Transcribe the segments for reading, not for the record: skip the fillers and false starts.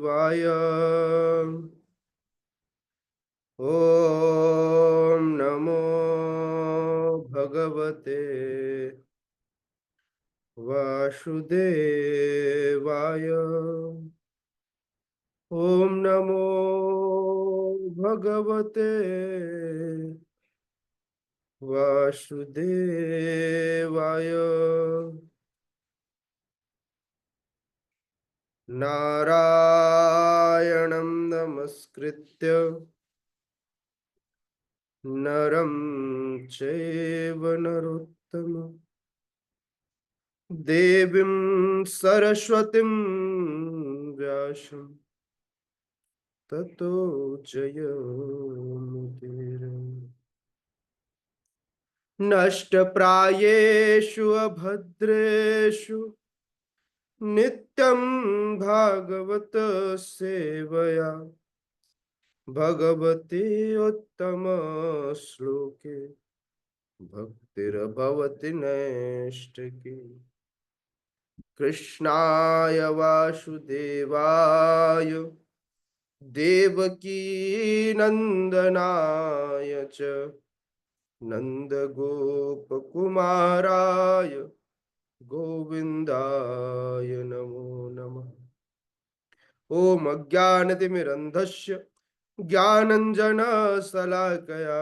वासुदेवाय। ओम नमो भगवते वासुदेवाय। ओम नमो भगवते वासुदेवाय। नारायणं नमस्कृत्य नरं चैव नरोत्तमं देवीं सरस्वतीं व्यासं ततो जयमुदीरये। नष्टप्रायेषु अभद्रेषु नित्यं भागवत सेवया भगवती उत्तम श्लोके भक्तिर्भवति नैष्टिकी। कृष्णाय वासुदेवाय देवकी नंदनाय च नंदगोपकुमाराय गोविंदाय नमो नमः। ओम अज्ञानतिमिरन्धस्य ज्ञानञ्जनशलाकया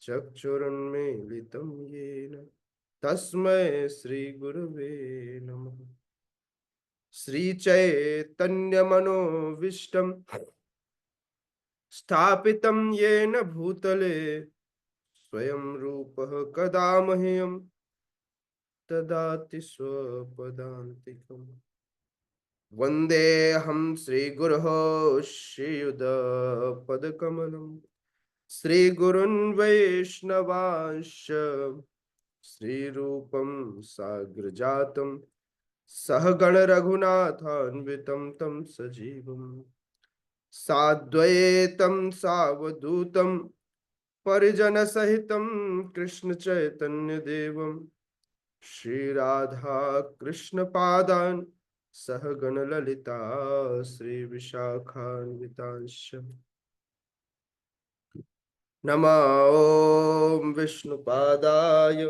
चक्षुरुन्मीलितं येन तस्मै श्रीगुरवे नमः। श्रीचैतन्यमनोभीष्टं स्थापितं येन भूतले स्वयं रूपः कदा मह्यं ददाति स्वपदान्तिकम्। वन्देऽहं श्रीगुरोः श्रीयुतपदकमलं श्रीगुरुन् वैष्णवांश्च श्रीरूपं साग्रजातं सहगण रघुनाथान्वितं तं सजीवं साद्वैतं सावधूतं परिजनसहितं कृष्ण चैतन्य देवं श्रीराधा कृष्ण पादान् सहगण ललिता श्री विशाखान्वितांश्च नमः। ओम विष्णुपादाय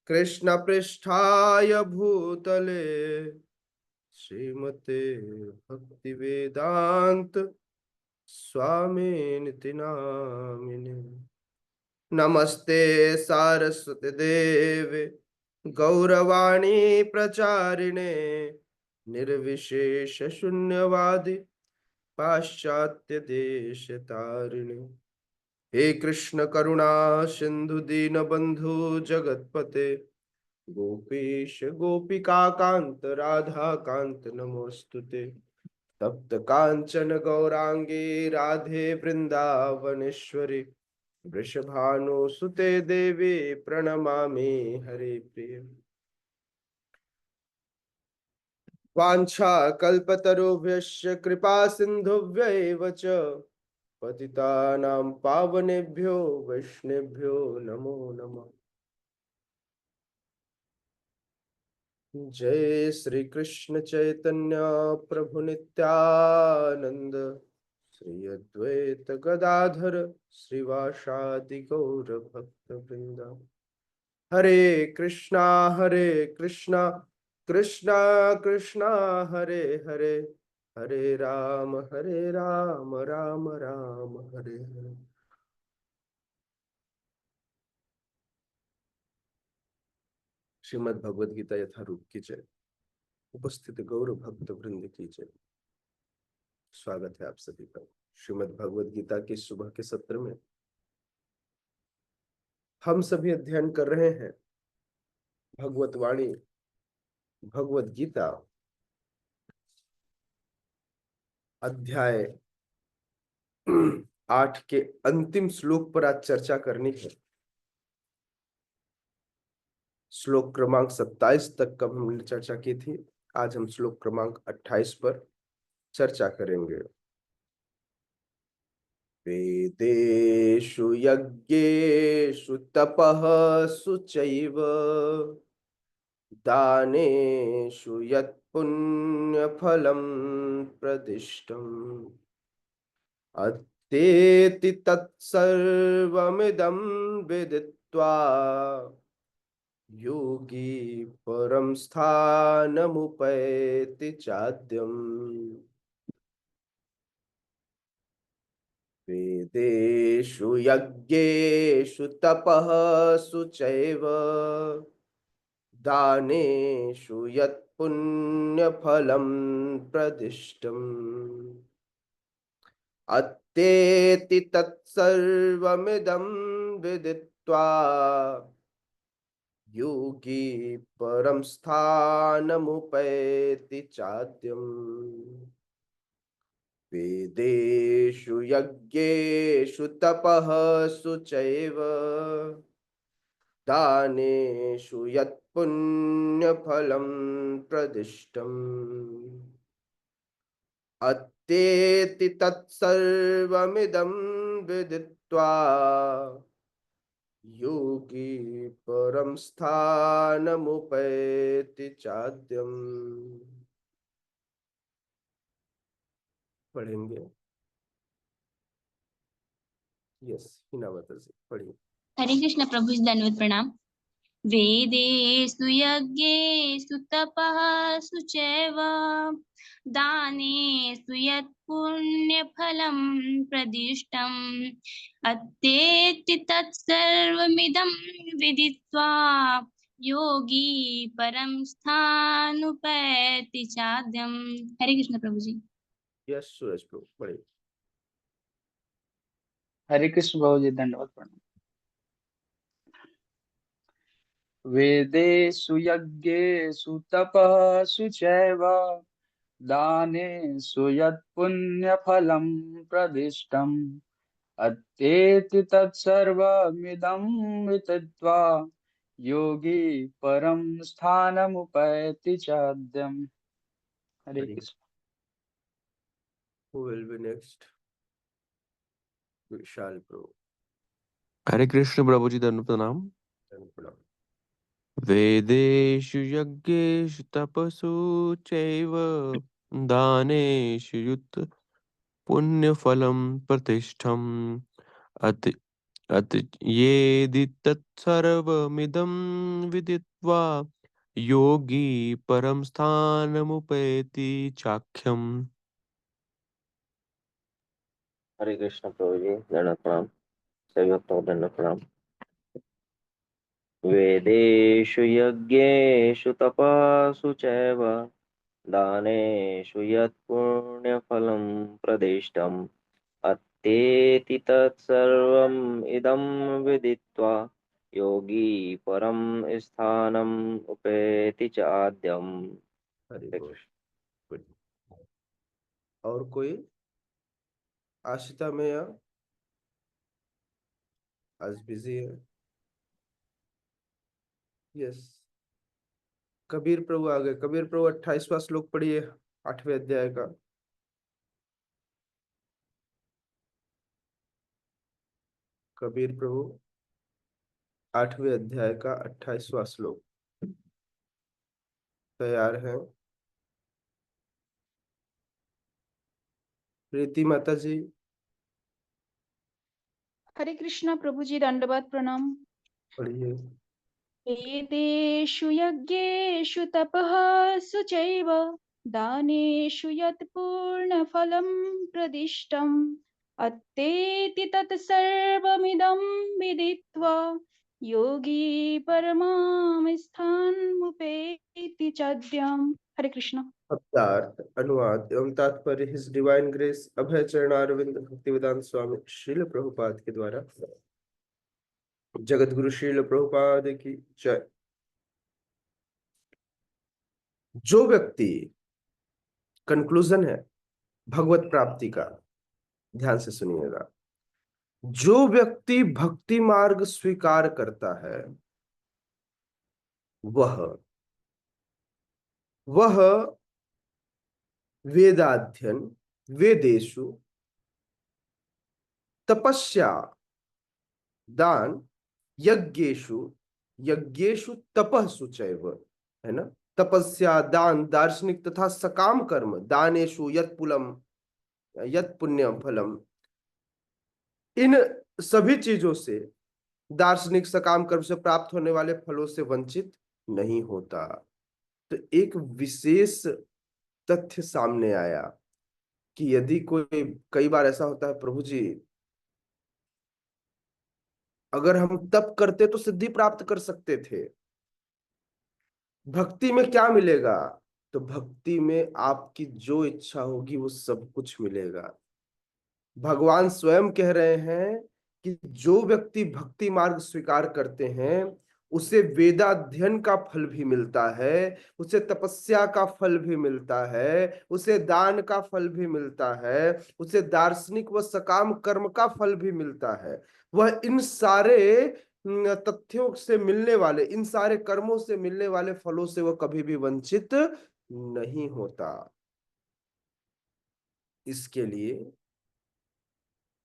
कृष्ण पृष्ठाय भूतले श्रीमते भक्ति वेदांत स्वामी निति नामिने। नमस्ते सारस्वती देवे गौरवाणी प्रचारिणे निर्विशेष शून्यवादी पाश्चात्य देश तारिणे। हे कृष्ण करुणा सिंधु दीन बंधु जगतपते गोपीश गोपिका कांत राधा कांत नमोस्तुते। तप्त कांचन गौरांगी राधे वृंदावनेश्वरी वृषभानुसुते देवी प्रणमामि हरे प्रिय। वाञ्छाकल्पतरुभ्यश्च कृपा सिन्धुभ्यैव च पतितानां पावनेभ्यो वैष्णवेभ्यो नमो नमः। जय श्री कृष्ण चैतन्य प्रभु नित्यानंद श्री अद्वैत गदाधर श्रीवासादि गौर भक्त वृंद। हरे कृष्णा कृष्णा कृष्णा हरे हरे हरे राम राम राम हरे हरे। श्रीमद् भगवद गीता यथारूप की जय। उपस्थित गौर भक्त वृंद की जय। स्वागत है आप सभी का श्रीमद् भगवद गीता के सुबह के सत्र में। हम सभी अध्ययन कर रहे हैं भगवत वाणी भगवद गीता अध्याय 8 के अंतिम श्लोक पर आज चर्चा करनी है। श्लोक क्रमांक 27 तक का हमने चर्चा की थी। आज हम श्लोक क्रमांक 28 पर चर्चा करेंगे। वेदेषु यज्ञेषु तपःसु चैव दानेषु यत् पुण्यफलं प्रदिष्टम् अत्येति तत्सर्वमिदं विदित्वा योगी परं स्थानमुपैति चाद्यम् वेदेषु यज्ञेषु तपःसु चैव दानेषु यत् पुण्यफलं प्रदिष्टम् अत्येति तत्सर्वमिदं विदित्वा योगी परं स्थानमुपैति चाद्यम् वेदेषु यज्ञेषु तपःसु चैव दानेषु यत् पुण्यफलं प्रदिष्टम् अत्येति तत्सर्वमिदं विदित्वा योगी परं स्थानमुपैति चाद्यम्। पढ़ेंगे? यस, हिनावता जी पढ़िए। हरे कृष्ण प्रभु जी, दंडवत प्रणाम। वेदेषु यज्ञेषु तपःसु चैव दानेषु यत् पुण्यफलं प्रदिष्टम् अत्येति तत्सर्वमिदं विदित्वा योगी परं स्थानुपैति चाद्यम्। हरे कृष्ण प्रभु जी। यस सूरज प्रभु पढ़िए। हरे कृष्ण प्रभु जी, दंडवत प्रणाम। वेदेषु यज्ञेषु तपःसु चैव दानेषु यत् पुण्यफलं प्रदिष्टम् अत्येति तत्सर्वमिदं विदित्वा योगी परं स्थानमुपैति चाद्यम्। हरे Krishna. Who will be next? विशाल प्रभु। हरे कृष्ण प्रभु जी, धन्य प्रणाम। प्रणाम। वेदेषु यज्ञेषु तपसु चैव दानेषु युत पुण्यफलं प्रतिष्ठम् अति अति येदि तत्सर्वमिदं विदित्वा योगी परं स्थानमुपैति चाख्यम्। हरे कृष्ण प्रभु जी, दंडवत प्रणाम। सभी भक्तों को दंडवत प्रणाम। वेदेषु यज्ञेषु तपःसु चैव दानेषु यत् पुण्यफलं प्रदिष्टम् अत्येति तत्सर्वम् इदं विदित्वा योगी परं स्थानम् उपेति चाद्यम्। हरि बोल। और कोई? आशिता मैया आज बिजी है। यस, कबीर प्रभु आ गए। कबीर प्रभु 28वां श्लोक पढ़िए 8वें अध्याय का। कबीर प्रभु 8वें अध्याय का 28वां श्लोक। तैयार है? प्रीति माता जी हरे कृष्ण प्रभु जी, दंडवत प्रणाम। पढ़िए। वेदेषु यज्ञेषु तपःसु चैव दानेषु यत् पूर्णफलं प्रदिष्टम् अत्येति तत्सर्वमिदं विदित्वा योगी परमां स्थानमुपैति चाद्यम्। हरे कृष्ण। शब्दार्थ, अनुवाद एवं तात्पर्य हिज डिवाइन ग्रेस अभय चरणारविंद भक्तिवेदांत स्वामी श्रील प्रभुपाद के द्वारा जगत गुरु श्रील प्रभुपाद की जय। जो व्यक्ति, कंक्लूजन है भगवत प्राप्ति का, ध्यान से सुनिएगा। जो व्यक्ति भक्ति मार्ग स्वीकार करता है वह वेदाध्ययन, वेदेशु, तपस्या, दान, यज्ञेशु, यज्ञेशु तपःसु चैव, है ना। तपस्या, दान, दार्शनिक तथा सकाम कर्म, दानेषु यत् पुण्यम फलम, इन सभी चीजों से, दार्शनिक सकाम कर्म से प्राप्त होने वाले फलों से वंचित नहीं होता। तो एक विशेष तथ्य सामने आया कि यदि कोई, कई बार ऐसा होता है प्रभु जी, अगर हम तप करते तो सिद्धि प्राप्त कर सकते थे, भक्ति में क्या मिलेगा? तो भक्ति में आपकी जो इच्छा होगी वो सब कुछ मिलेगा। भगवान स्वयं कह रहे हैं कि जो व्यक्ति भक्ति मार्ग स्वीकार करते हैं उसे वेदाध्ययन का फल भी मिलता है, उसे तपस्या का फल भी मिलता है, उसे दान का फल भी मिलता है, उसे दार्शनिक व सकाम कर्म का फल भी मिलता है। वह इन सारे तथ्यों से मिलने वाले, इन सारे कर्मों से मिलने वाले फलों से वह कभी भी वंचित नहीं होता। इसके लिए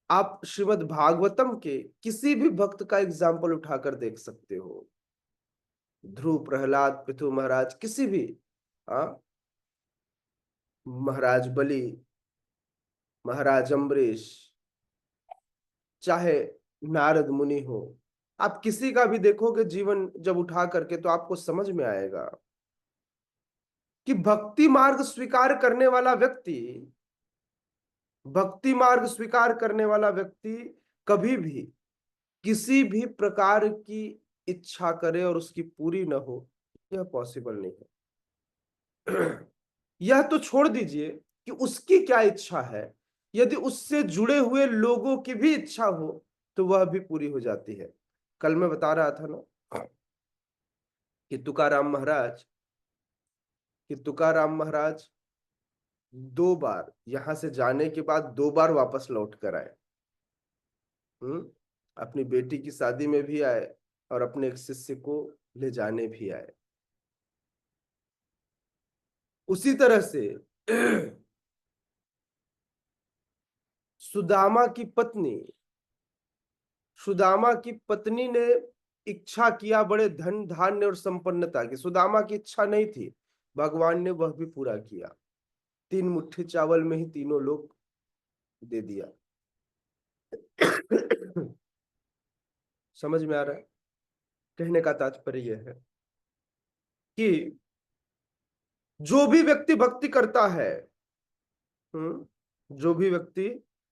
आप श्रीमद् भागवतम के किसी भी भक्त का एग्जाम्पल उठाकर देख सकते हो। ध्रुव, प्रहलाद, पृथु महाराज, किसी भी, महाराज बलि, महाराज अम्बरीश, चाहे नारद मुनि हो, आप किसी का भी देखोगे जीवन जब उठा करके तो आपको समझ में आएगा कि भक्ति मार्ग स्वीकार करने वाला व्यक्ति, भक्ति मार्ग स्वीकार करने वाला व्यक्ति कभी भी किसी भी प्रकार की इच्छा करे और उसकी पूरी न हो, यह पॉसिबल नहीं है। यह तो छोड़ दीजिए कि उसकी क्या इच्छा है, यदि उससे जुड़े हुए लोगों की भी इच्छा हो तो वह भी पूरी हो जाती है। कल मैं बता रहा था ना कि तुकाराम महाराज 2 बार यहां से जाने के बाद 2 बार वापस लौट कर आए। अपनी बेटी की शादी में भी आए और अपने एक शिष्य को ले जाने भी आए। उसी तरह से सुदामा की पत्नी ने इच्छा किया बड़े धन धान्य और संपन्नता की। सुदामा की इच्छा नहीं थी, भगवान ने वह भी पूरा किया। 3 मुट्ठी चावल में ही तीनों लोग दे दिया। समझ में आ रहा है? कहने का तात्पर्य यह है कि जो भी व्यक्ति भक्ति करता है, जो भी व्यक्ति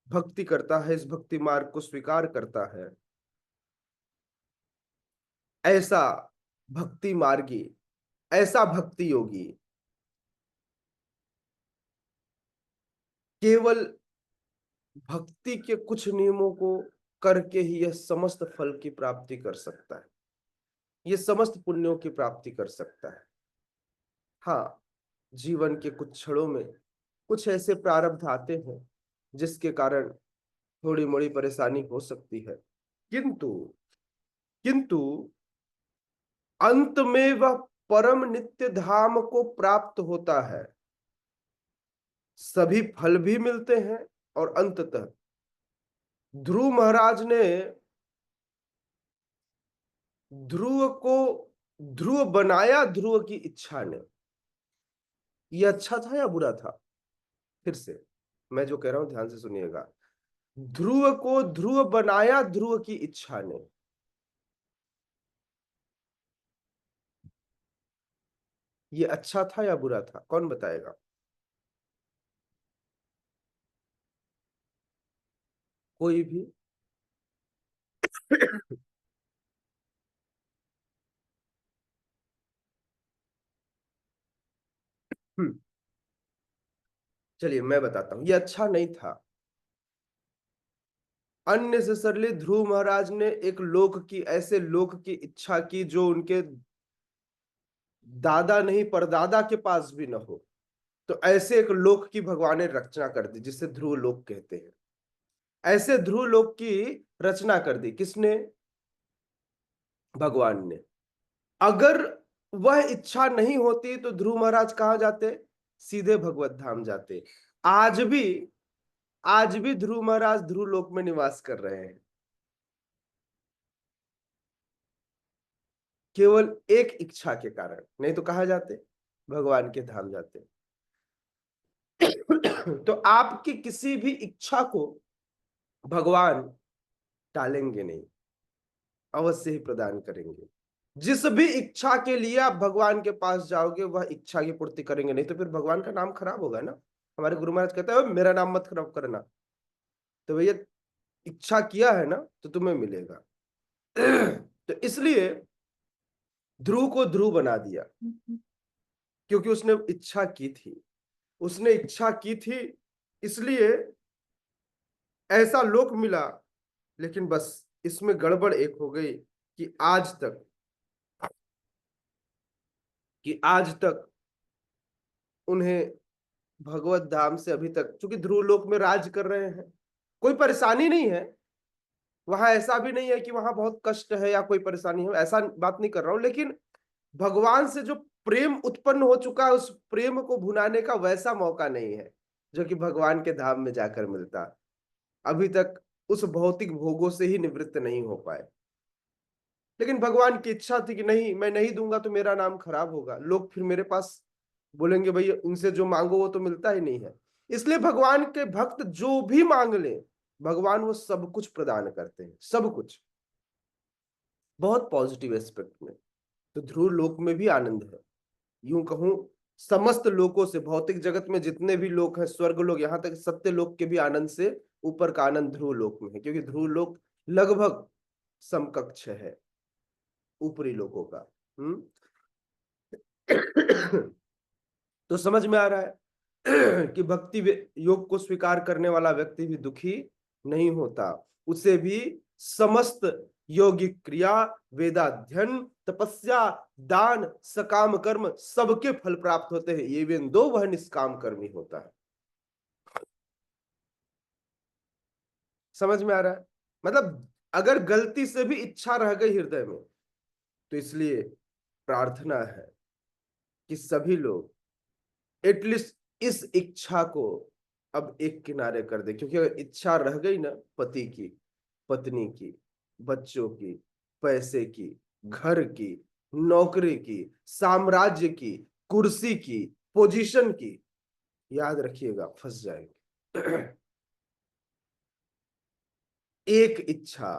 भक्ति करता है, इस भक्ति मार्ग को स्वीकार करता है, ऐसा भक्ति मार्गी, ऐसा भक्ति योगी केवल भक्ति के कुछ नियमों को करके ही यह समस्त फल की प्राप्ति कर सकता है, यह समस्त पुण्यों की प्राप्ति कर सकता है। हाँ, जीवन के कुछ क्षणों में कुछ ऐसे प्रारब्ध आते हैं जिसके कारण थोड़ी मोड़ी परेशानी हो सकती है, किंतु अंत में वह परम नित्य धाम को प्राप्त होता है। सभी फल भी मिलते हैं और अंततः ध्रुव महाराज ने ध्रुव बनाया, ध्रुव की इच्छा ने। यह अच्छा था या बुरा था? फिर से मैं जो कह रहा हूं ध्यान से सुनिएगा। ध्रुव को ध्रुव बनाया ध्रुव की इच्छा ने। ये अच्छा था या बुरा था? कौन बताएगा? कोई भी? चलिए मैं बताता हूं, ये अच्छा नहीं था। अननेसेसरली ध्रुव महाराज ने एक ऐसे लोक की इच्छा की जो उनके दादा नहीं परदादा के पास भी न हो। तो ऐसे एक लोक की भगवान ने रचना कर दी जिसे ध्रुव लोक कहते हैं। ऐसे ध्रुव लोक की रचना कर दी किसने? भगवान ने। अगर वह इच्छा नहीं होती तो ध्रुव महाराज कहां जाते? सीधे भगवत धाम जाते। आज भी ध्रुव महाराज ध्रुव लोक में निवास कर रहे हैं। केवल एक इच्छा के कारण, नहीं तो कहाँ जाते? भगवान के धाम जाते। तो आपकी किसी भी इच्छा को भगवान टालेंगे नहीं, अवश्य ही प्रदान करेंगे। जिस भी इच्छा के लिए आप भगवान के पास जाओगे वह इच्छा की पूर्ति करेंगे, नहीं तो फिर भगवान का नाम खराब होगा ना। हमारे गुरु महाराज कहते हैं मेरा नाम मत खराब करना। तो भैया इच्छा किया है ना तो तुम्हें मिलेगा। तो इसलिए ध्रुव को ध्रुव बना दिया, क्योंकि उसने इच्छा की थी, उसने इच्छा की थी, इसलिए ऐसा लोक मिला। लेकिन बस इसमें गड़बड़ एक हो गई कि आज तक उन्हें भगवत धाम से अभी तक, चूंकि ध्रुव लोक में राज कर रहे हैं, कोई परेशानी नहीं है वहां, ऐसा भी नहीं है कि वहां बहुत कष्ट है या कोई परेशानी है, ऐसा बात नहीं कर रहा हूं। लेकिन भगवान से जो प्रेम उत्पन्न हो चुका है, उस प्रेम को भुनाने का वैसा मौका नहीं है जो कि भगवान के धाम में जाकर मिलता। अभी तक उस भौतिक भोगों से ही निवृत्त नहीं हो पाए। लेकिन भगवान की इच्छा थी कि नहीं, मैं नहीं दूंगा तो मेरा नाम खराब होगा, लोग फिर मेरे पास बोलेंगे भाई उनसे जो मांगो वो तो मिलता ही नहीं है। इसलिए भगवान के भक्त जो भी मांग ले भगवान वो सब कुछ प्रदान करते हैं, सब कुछ, बहुत पॉजिटिव एस्पेक्ट में। तो ध्रुव लोक में भी आनंद है। यूं कहूं समस्त लोकों से, भौतिक जगत में जितने भी लोक हैं, स्वर्ग लोक, यहाँ तक सत्य लोक के भी आनंद से ऊपर का आनंद ध्रुव लोक में है, क्योंकि ध्रुव लोक लगभग समकक्ष है ऊपरी लोकों का। तो समझ में आ रहा है कि भक्ति योग को स्वीकार करने वाला व्यक्ति भी दुखी नहीं होता, उसे भी समस्त योगिक क्रिया, वेदाध्ययन, तपस्या, दान, सकाम कर्म सबके फल प्राप्त होते हैं, ये भी दो वह निष्काम कर्मी होता है। समझ में आ रहा है? मतलब अगर गलती से भी इच्छा रह गई हृदय में, तो इसलिए प्रार्थना है कि सभी लोग एटलीस्ट इस इच्छा को अब एक किनारे कर दे, क्योंकि अगर इच्छा रह गई ना पति की, पत्नी की, बच्चों की, पैसे की, घर की, नौकरी की, साम्राज्य की, कुर्सी की, पोजीशन की, याद रखिएगा फंस जाएंगे। एक इच्छा,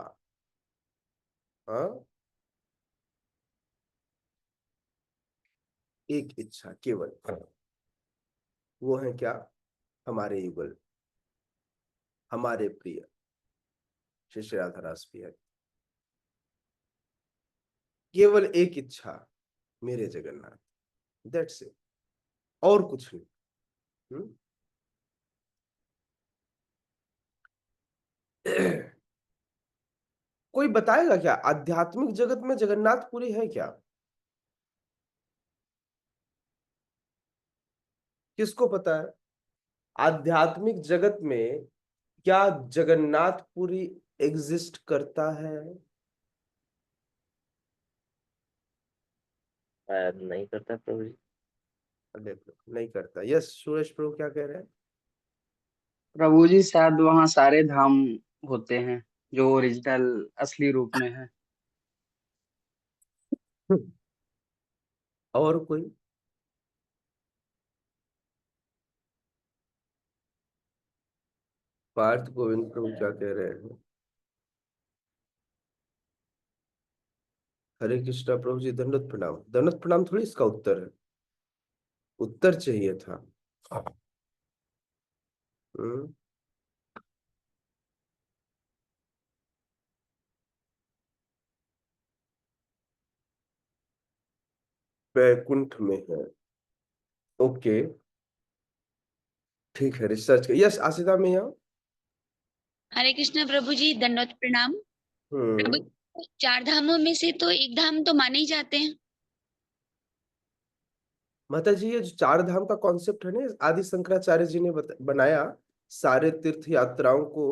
हाँ, एक इच्छा केवल, वो है क्या? हमारे युगल, हमारे प्रिय श्री श्री राधा रास प्रिय, केवल एक इच्छा, मेरे जगन्नाथ, दैट्स इट, और कुछ नहीं। कोई बताएगा क्या आध्यात्मिक जगत में जगन्नाथपुरी है क्या? किसको पता है आध्यात्मिक जगत में क्या जगन्नाथपुरी एग्जिस्ट करता है? नहीं करता प्रभु जी। नहीं करता। यस सुरेश प्रभु क्या कह रहे हैं? प्रभु जी शायद वहाँ सारे धाम होते हैं जो ओरिजिनल असली रूप में है। और कोई? पार्थ गोविंद प्रभु क्या कह रहे हैं? हरे कृष्णा प्रभु जी दंडवत प्रणाम। दंडवत प्रणाम थोड़ी इसका उत्तर है, उत्तर चाहिए था। बैकुंठ में है, ओके ठीक है, रिसर्च कर। यस आशिता में यहाँ। हरे कृष्ण प्रभु जी, दंडवत प्रणाम। प्रभु, चार धामों में से तो एक धाम तो माने ही जाते हैं। माता जी ये जो चार धाम का कॉन्सेप्ट है ना, आदि शंकराचार्य जी ने बनाया सारे तीर्थ यात्राओं को,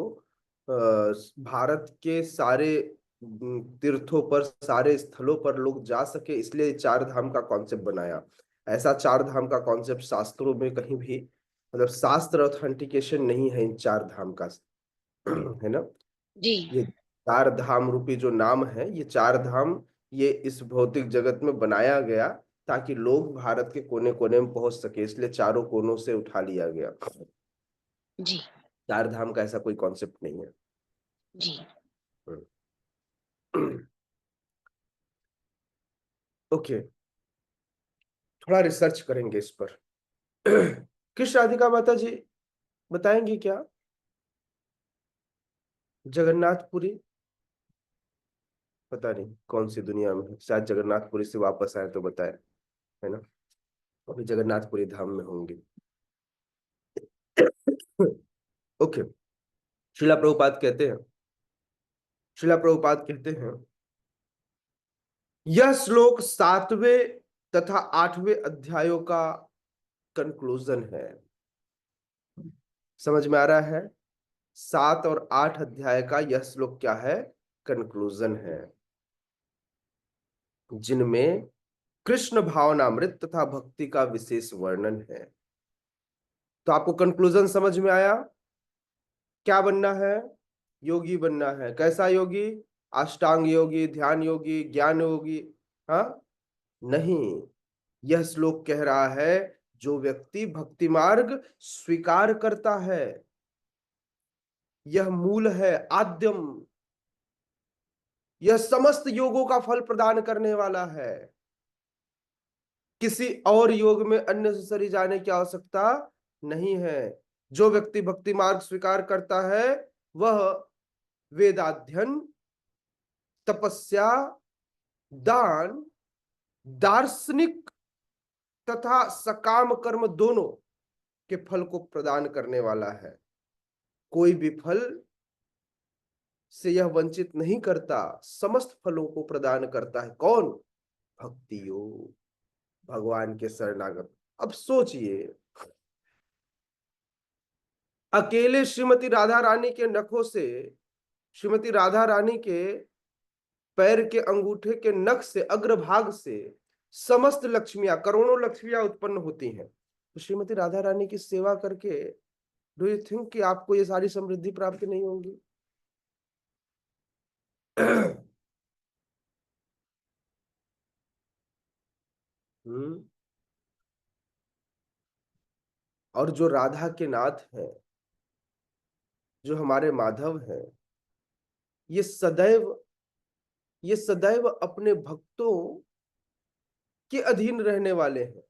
भारत के सारे तीर्थों पर, सारे स्थलों पर लोग जा सके, इसलिए चार धाम का कॉन्सेप्ट बनाया। ऐसा चार धाम का कॉन्सेप्ट शास्त्रों में कहीं भी, मतलब शास्त्र ऑथेंटिकेशन नहीं है इन चार धाम का, है ना जी। ये चार धाम रूपी जो नाम है, ये चार धाम ये इस भौतिक जगत में बनाया गया ताकि लोग भारत के कोने कोने में पहुंच सके, इसलिए चारों कोनों से उठा लिया गया। जी। चार धाम का ऐसा कोई कॉन्सेप्ट नहीं है। जी। ओके, थोड़ा रिसर्च करेंगे इस पर। कृष्ण राधिका माता जी बताएंगे क्या जगन्नाथपुरी? पता नहीं कौन सी दुनिया में है, शायद जगन्नाथपुरी से वापस आए तो बताए, है ना? अभी जगन्नाथपुरी धाम में होंगे। ओके, शिला प्रभुपाद कहते हैं, शिला प्रभुपाद कहते हैं, यह श्लोक 7वें तथा 8वें अध्यायों का कंक्लूजन है। समझ में आ रहा है? 7 और 8 अध्याय का यह श्लोक क्या है? कंक्लूजन है, जिनमें कृष्ण भावनामृत तथा भक्ति का विशेष वर्णन है। तो आपको कंक्लूजन समझ में आया? क्या बनना है? योगी बनना है। कैसा योगी? अष्टांग योगी, ध्यान योगी, ज्ञान योगी? हाँ नहीं, यह श्लोक कह रहा है जो व्यक्ति भक्ति मार्ग स्वीकार करता है, यह मूल है, आद्यम, यह समस्त योगों का फल प्रदान करने वाला है। किसी और योग में अननेसेसरी जाने की आवश्यकता नहीं है। जो व्यक्ति भक्ति मार्ग स्वीकार करता है वह वेदाध्ययन, तपस्या, दान, दार्शनिक तथा सकाम कर्म दोनों के फल को प्रदान करने वाला है। कोई भी फल से यह वंचित नहीं करता, समस्त फलों को प्रदान करता है। कौन? भक्ति योग, भगवान के शरणागत। अब सोचिए, अकेले श्रीमती राधा रानी के नखों से, श्रीमती राधा रानी के पैर के अंगूठे के नख से, अग्रभाग से समस्त लक्ष्मियां, करोड़ों लक्ष्मियां उत्पन्न होती हैं। तो श्रीमती राधा रानी की सेवा करके डू यू थिंक कि आपको ये सारी समृद्धि प्राप्त नहीं होंगी? और जो राधा के नाथ हैं, जो हमारे माधव हैं, ये सदैव अपने भक्तों के अधीन रहने वाले हैं।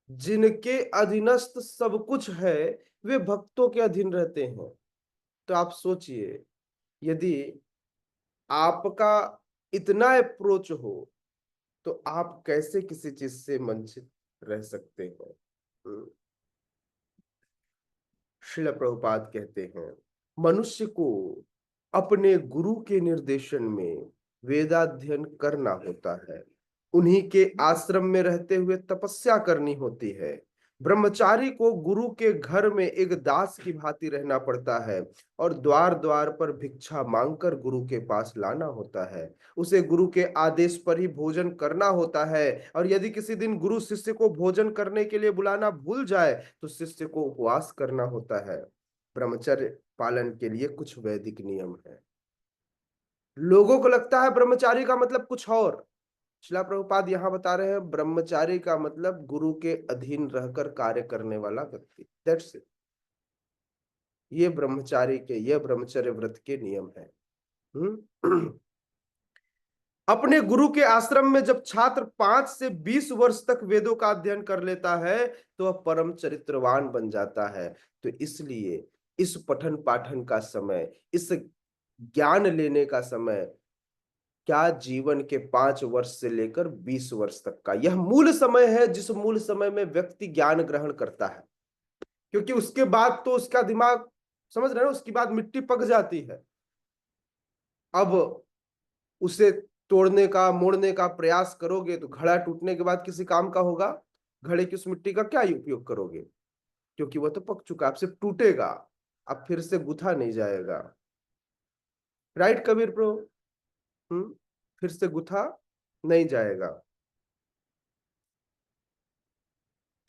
जिनके अधीनस्थ सब कुछ है वे भक्तों के अधीन रहते हैं। तो आप सोचिए, यदि आपका इतना अप्रोच हो तो आप कैसे किसी चीज से वंचित रह सकते हैं? श्रील प्रभुपाद कहते हैं, मनुष्य को अपने गुरु के निर्देशन में वेदाध्ययन करना होता है, उन्हीं के आश्रम में रहते हुए तपस्या करनी होती है। ब्रह्मचारी को गुरु के घर में एक दास की भांति रहना पड़ता है और द्वार द्वार पर भिक्षा मांगकर गुरु के पास लाना होता है। उसे गुरु के आदेश पर ही भोजन करना होता है, और यदि किसी दिन गुरु शिष्य को भोजन करने के लिए बुलाना भूल जाए तो शिष्य को उपवास करना होता है। ब्रह्मचर्य पालन के लिए कुछ वैदिक नियम है। लोगों को लगता है ब्रह्मचारी का मतलब कुछ और। शिला प्रभुपाद यहाँ बता रहे हैं ब्रह्मचारी का मतलब गुरु के अधीन रहकर कार्य करने वाला व्यक्ति। That's it. ये ब्रह्मचर्य व्रत के नियम है। अपने गुरु के आश्रम में जब छात्र 5 से 20 वर्ष तक वेदों का अध्ययन कर लेता है तो वह परम चरित्रवान बन जाता है। तो इसलिए इस पठन पाठन का समय, इस ज्ञान लेने का समय क्या जीवन के 5 वर्ष से लेकर 20 वर्ष तक का यह मूल समय है, जिस मूल समय में व्यक्ति ज्ञान ग्रहण करता है। क्योंकि उसके बाद तो उसका दिमाग, समझ रहे हो, उसके बाद मिट्टी पक जाती है। अब उसे तोड़ने का, मोड़ने का प्रयास करोगे तो घड़ा टूटने के बाद किसी काम का होगा? घड़े की उस मिट्टी का क्या उपयोग करोगे? क्योंकि वह तो पक चुका, अब सिर्फ टूटेगा, अब फिर से गुथा नहीं जाएगा। Right Kabir pro? फिर से गुथा नहीं जाएगा।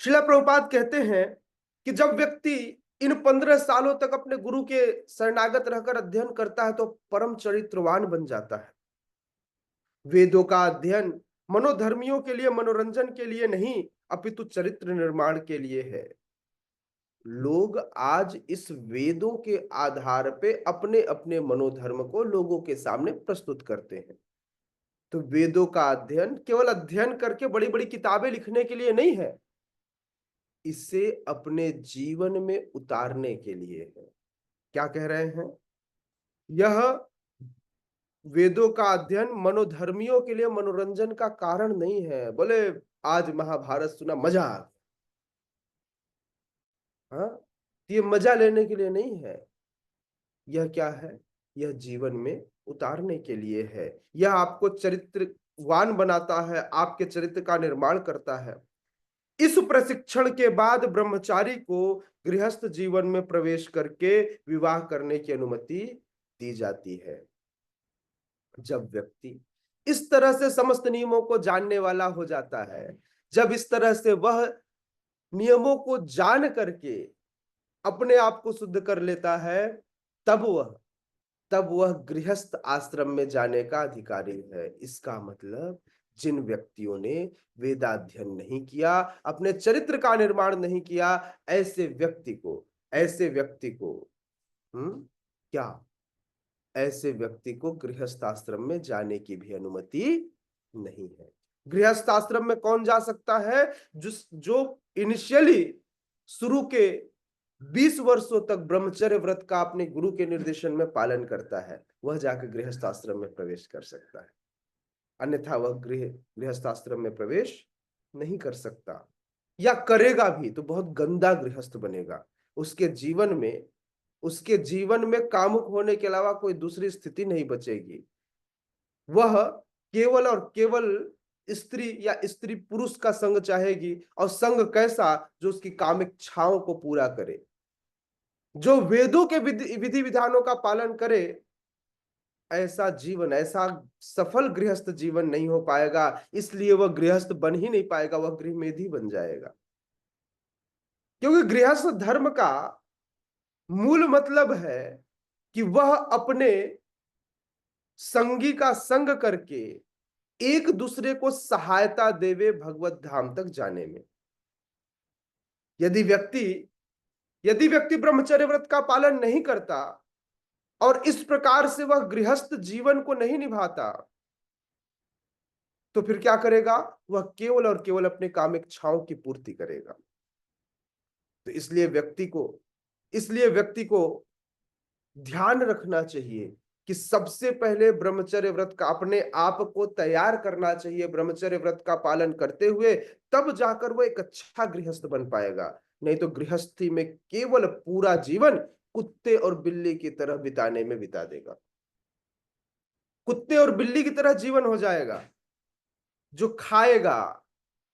श्रीला प्रभुपाद कहते हैं कि जब व्यक्ति इन 15 सालों तक अपने गुरु के शरणागत रहकर अध्ययन करता है तो परम चरित्रवान बन जाता है। वेदों का अध्ययन मनोधर्मियों के लिए, मनोरंजन के लिए नहीं, अपितु चरित्र निर्माण के लिए है। लोग आज इस वेदों के आधार पे अपने अपने मनोधर्म को लोगों के सामने प्रस्तुत करते हैं। तो वेदों का अध्ययन केवल अध्ययन करके बड़ी बड़ी किताबें लिखने के लिए नहीं है, इसे अपने जीवन में उतारने के लिए है। क्या कह रहे हैं? यह वेदों का अध्ययन मनोधर्मियों के लिए मनोरंजन का कारण नहीं है। बोले आज महाभारत सुना, मजा आ गया, हाँ, ये मजा लेने के लिए नहीं है। यह क्या है? यह जीवन में उतारने के लिए है। यह आपको चरित्रवान बनाता है, आपके चरित्र का निर्माण करता है। इस प्रशिक्षण के बाद ब्रह्मचारी को गृहस्थ जीवन में प्रवेश करके विवाह करने की अनुमति दी जाती है। जब व्यक्ति इस तरह से समस्त नियमों को जानने वाला हो जाता है, जब इस तरह से वह नियमों को जान करके अपने आप को शुद्ध कर लेता है, तब वह गृहस्थ आश्रम में जाने का अधिकारी है। इसका मतलब जिन व्यक्तियों ने वेदाध्ययन नहीं किया, अपने चरित्र का निर्माण नहीं किया, ऐसे व्यक्ति को क्या, ऐसे व्यक्ति को गृहस्थ आश्रम में जाने की भी अनुमति नहीं है। गृहस्थ आश्रम में कौन जा सकता है? जो इनिशियली शुरू के 20 वर्षों तक ब्रह्मचर्य व्रत का अपने गुरु के निर्देशन में पालन करता है, वह जाकर गृहस्थ आश्रम में प्रवेश कर सकता है। अन्यथा वह गृहस्थ आश्रम में प्रवेश नहीं कर सकता, या करेगा भी तो बहुत गंदा गृहस्थ बनेगा। उसके जीवन में कामुक होने के अलावा कोई दूसरी स्थिति नहीं बचेगी। वह केवल और केवल स्त्री या स्त्री पुरुष का संग चाहेगी, और संग कैसा? जो उसकी कामिक इच्छाओं को पूरा करे, जो वेदों के विधि विधानों का पालन करे। ऐसा जीवन, ऐसा सफल गृहस्थ जीवन नहीं हो पाएगा। इसलिए वह गृहस्थ बन ही नहीं पाएगा, वह गृहमेधी बन जाएगा। क्योंकि गृहस्थ धर्म का मूल मतलब है कि वह अपने संगी का संग करके एक दूसरे को सहायता देवे भगवत धाम तक जाने में। यदि व्यक्ति ब्रह्मचर्य व्रत का पालन नहीं करता और इस प्रकार से वह गृहस्थ जीवन को नहीं निभाता, तो फिर क्या करेगा? वह केवल और केवल अपने कामिक इच्छाओं की पूर्ति करेगा। तो इसलिए व्यक्ति को ध्यान रखना चाहिए कि सबसे पहले ब्रह्मचर्य व्रत का अपने आप को तैयार करना चाहिए। ब्रह्मचर्य व्रत का पालन करते हुए तब जाकर वो एक अच्छा गृहस्थ बन पाएगा। नहीं तो गृहस्थी में केवल पूरा जीवन कुत्ते और बिल्ली की तरह बिताने में बिता देगा। कुत्ते और बिल्ली की तरह जीवन हो जाएगा, जो खाएगा,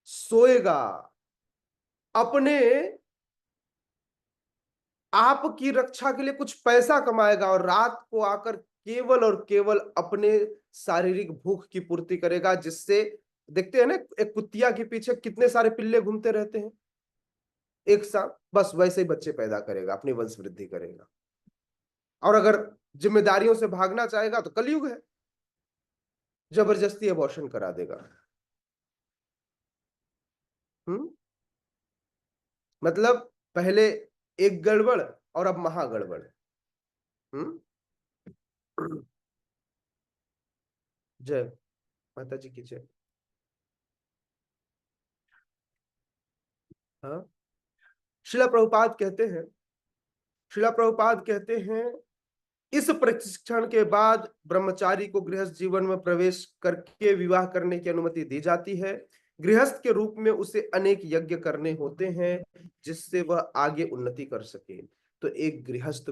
सोएगा, अपने आप की रक्षा के लिए कुछ पैसा कमाएगा, और रात को आकर केवल और केवल अपने शारीरिक भूख की पूर्ति करेगा। जिससे देखते हैं ना, एक कुतिया के पीछे कितने सारे पिल्ले घूमते रहते हैं एक साथ, बस वैसे ही बच्चे पैदा करेगा, अपनी वंश वृद्धि करेगा। और अगर जिम्मेदारियों से भागना चाहेगा तो कलयुग है, जबरदस्ती अबॉर्शन करा देगा। मतलब पहले एक गड़बड़ और अब महागड़बड़। जय माता जी की जय। हाँ, शिला प्रभुपाद कहते हैं इस प्रशिक्षण के बाद ब्रह्मचारी को गृहस्थ जीवन में प्रवेश करके विवाह करने की अनुमति दी जाती है। गृहस्थ के रूप में उसे अनेक यज्ञ करने होते हैं जिससे वह आगे उन्नति कर सके। तो एक गृहस्थ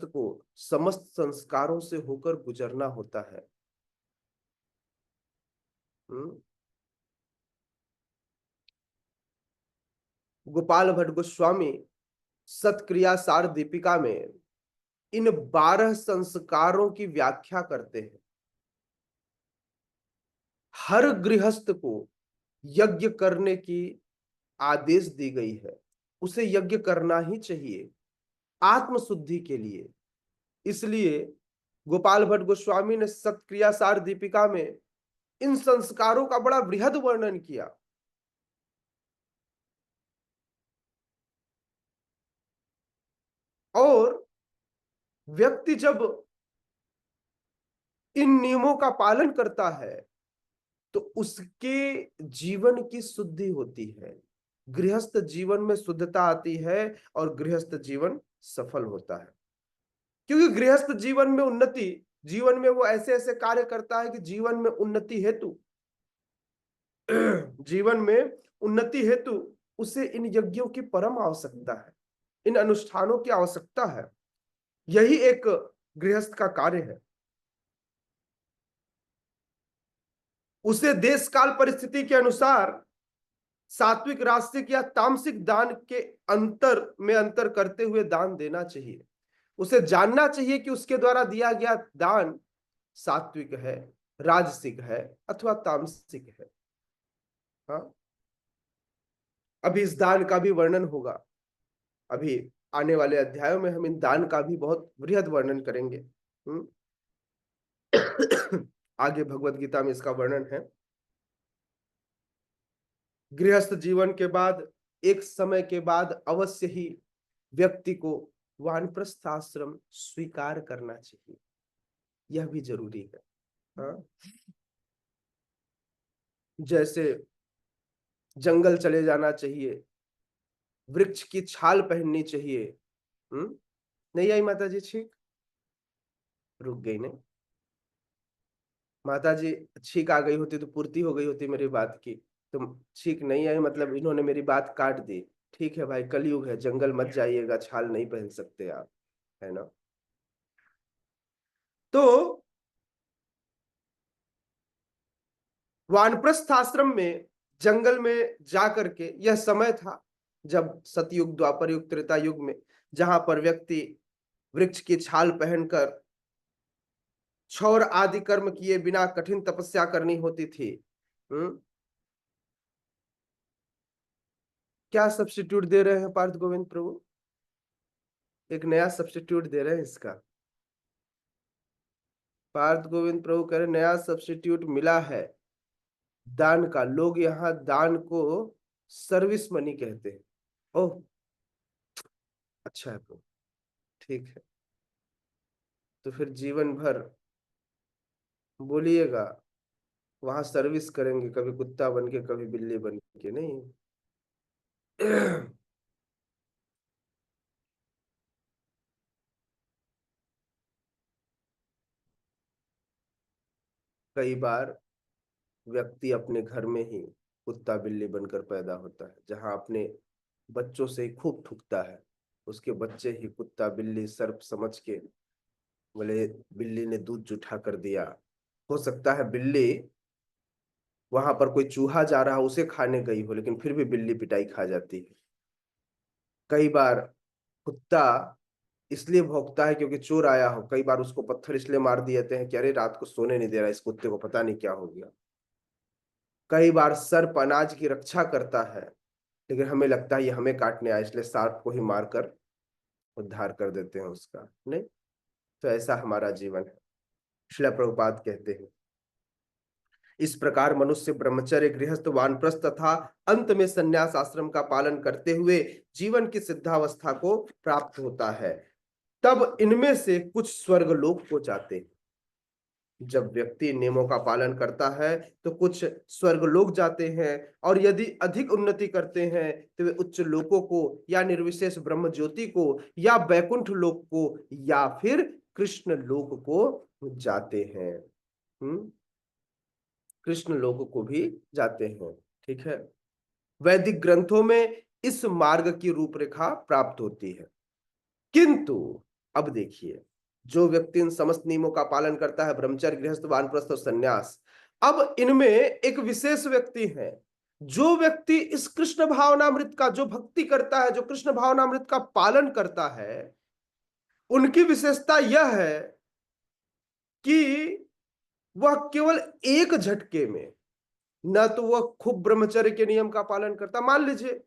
को समस्त संस्कारों से होकर गुजरना होता है। गोपाल भट्ट गोस्वामी सत्क्रिया सार दीपिका में इन 12 संस्कारों की व्याख्या करते हैं। हर गृहस्थ को यज्ञ करने की आदेश दी गई है, उसे यज्ञ करना ही चाहिए आत्मशुद्धि के लिए। इसलिए गोपाल भट्ट गोस्वामी ने सत्क्रियासार दीपिका में इन संस्कारों का बड़ा बृहद वर्णन किया। और व्यक्ति जब इन नियमों का पालन करता है तो उसके जीवन की शुद्धि होती है, गृहस्थ जीवन में शुद्धता आती है और गृहस्थ जीवन सफल होता है। क्योंकि गृहस्थ जीवन में उन्नति, जीवन में वो ऐसे ऐसे कार्य करता है कि जीवन में उन्नति हेतु जीवन में उन्नति हेतु उसे इन यज्ञों की परम आवश्यकता है, इन अनुष्ठानों की आवश्यकता है। यही एक गृहस्थ का कार्य है। उसे देश काल परिस्थिति के अनुसार सात्विक, राजसिक या तामसिक दान के अंतर करते हुए दान देना चाहिए। उसे जानना चाहिए कि उसके द्वारा दिया गया दान सात्विक है, राजसिक है अथवा तामसिक है। हाँ, अभी इस दान का भी वर्णन होगा। अभी आने वाले अध्यायों में हम इन दान का भी बहुत बृहद वर्णन करेंगे। आगे भगवत गीता में इसका वर्णन है। गृहस्थ जीवन के बाद एक समय के बाद अवश्य ही व्यक्ति को वानप्रस्थ आश्रम स्वीकार करना चाहिए, यह भी जरूरी है। हाँ? जैसे जंगल चले जाना चाहिए, वृक्ष की छाल पहननी चाहिए। नहीं आई माता जी? ठीक, रुक गई नहीं माता जी? छींक आ गई होती तो पूर्ति हो गई होती मेरी बात की। तुम छींक नहीं आई मतलब इन्होंने मेरी बात काट दी। ठीक है भाई, कलयुग है, जंगल मत जाइएगा, छाल नहीं पहन सकते आप, है ना? तो वानप्रस्थ आश्रम में, जंगल में जाकर के, यह समय था जब सतयुग, द्वापर युग, त्रेता युग में, जहां पर व्यक्ति वृक्ष की छाल पहनकर क्षौर आदि कर्म किए बिना कठिन तपस्या करनी होती थी। क्या सब्स्टिट्यूट दे रहे हैं पार्थ गोविंद प्रभु? एक नया सब्स्टिट्यूट दे रहे हैं इसका। पार्थ गोविंद प्रभु कह रहे नया सब्स्टिट्यूट मिला है दान का। लोग यहाँ दान को सर्विस मनी कहते हैं। ओह अच्छा है प्रभु, ठीक है। तो फिर जीवन भर बोलिएगा वहां सर्विस करेंगे, कभी कुत्ता बन के कभी बिल्ली बन के, नहीं। कई बार व्यक्ति अपने घर में ही कुत्ता बिल्ली बनकर पैदा होता है, जहां अपने बच्चों से खूब ठुकता है, उसके बच्चे ही कुत्ता बिल्ली सर्प समझ के बोले बिल्ली ने दूध जूठा कर दिया। हो सकता है बिल्ली वहां पर कोई चूहा जा रहा हो उसे खाने गई हो, लेकिन फिर भी बिल्ली पिटाई खा जाती है। कई बार कुत्ता इसलिए भौंकता है क्योंकि चोर आया हो, कई बार उसको पत्थर इसलिए मार दिए जाते हैं कि अरे रात को सोने नहीं दे रहा, इस कुत्ते को पता नहीं क्या हो गया। कई बार सर्प अनाज की रक्षा करता है, लेकिन हमें लगता है ये हमें काटने आया, इसलिए सर्प को ही मारकर उद्धार कर देते हैं उसका। नहीं, तो ऐसा हमारा जीवन है। श्रील प्रभुपाद कहते हैं इस प्रकार मनुष्य ब्रह्मचर्य, गृहस्थ, वानप्रस्थ तथा अंत में संन्यास आश्रम का पालन करते हुए जीवन की सिद्धावस्था को प्राप्त होता है। तब इनमें से कुछ स्वर्गलोक को जाते हैं। जब व्यक्ति नियमों का पालन करता है तो कुछ स्वर्गलोक जाते हैं, और यदि अधिक उन्नति करते हैं तो वे उच्च लोकों को या निर्विशेष ब्रह्म ज्योति को या वैकुंठ लोक को या फिर कृष्ण लोक को जाते हैं। कृष्ण लोक को भी जाते हैं। ठीक है, वैदिक ग्रंथों में इस मार्ग की रूपरेखा प्राप्त होती है। किंतु अब देखिए, जो व्यक्ति इन समस्त नियमों का पालन करता है, ब्रह्मचर्य, गृहस्थ, वानप्रस्थ और संन्यास, अब इनमें एक विशेष व्यक्ति है। जो व्यक्ति इस कृष्ण भावनामृत का, जो भक्ति करता है, जो कृष्ण भावनामृत का पालन करता है, उनकी विशेषता यह है कि वह केवल एक झटके में, न तो वह खूब ब्रह्मचर्य के नियम का पालन करता। मान लीजिए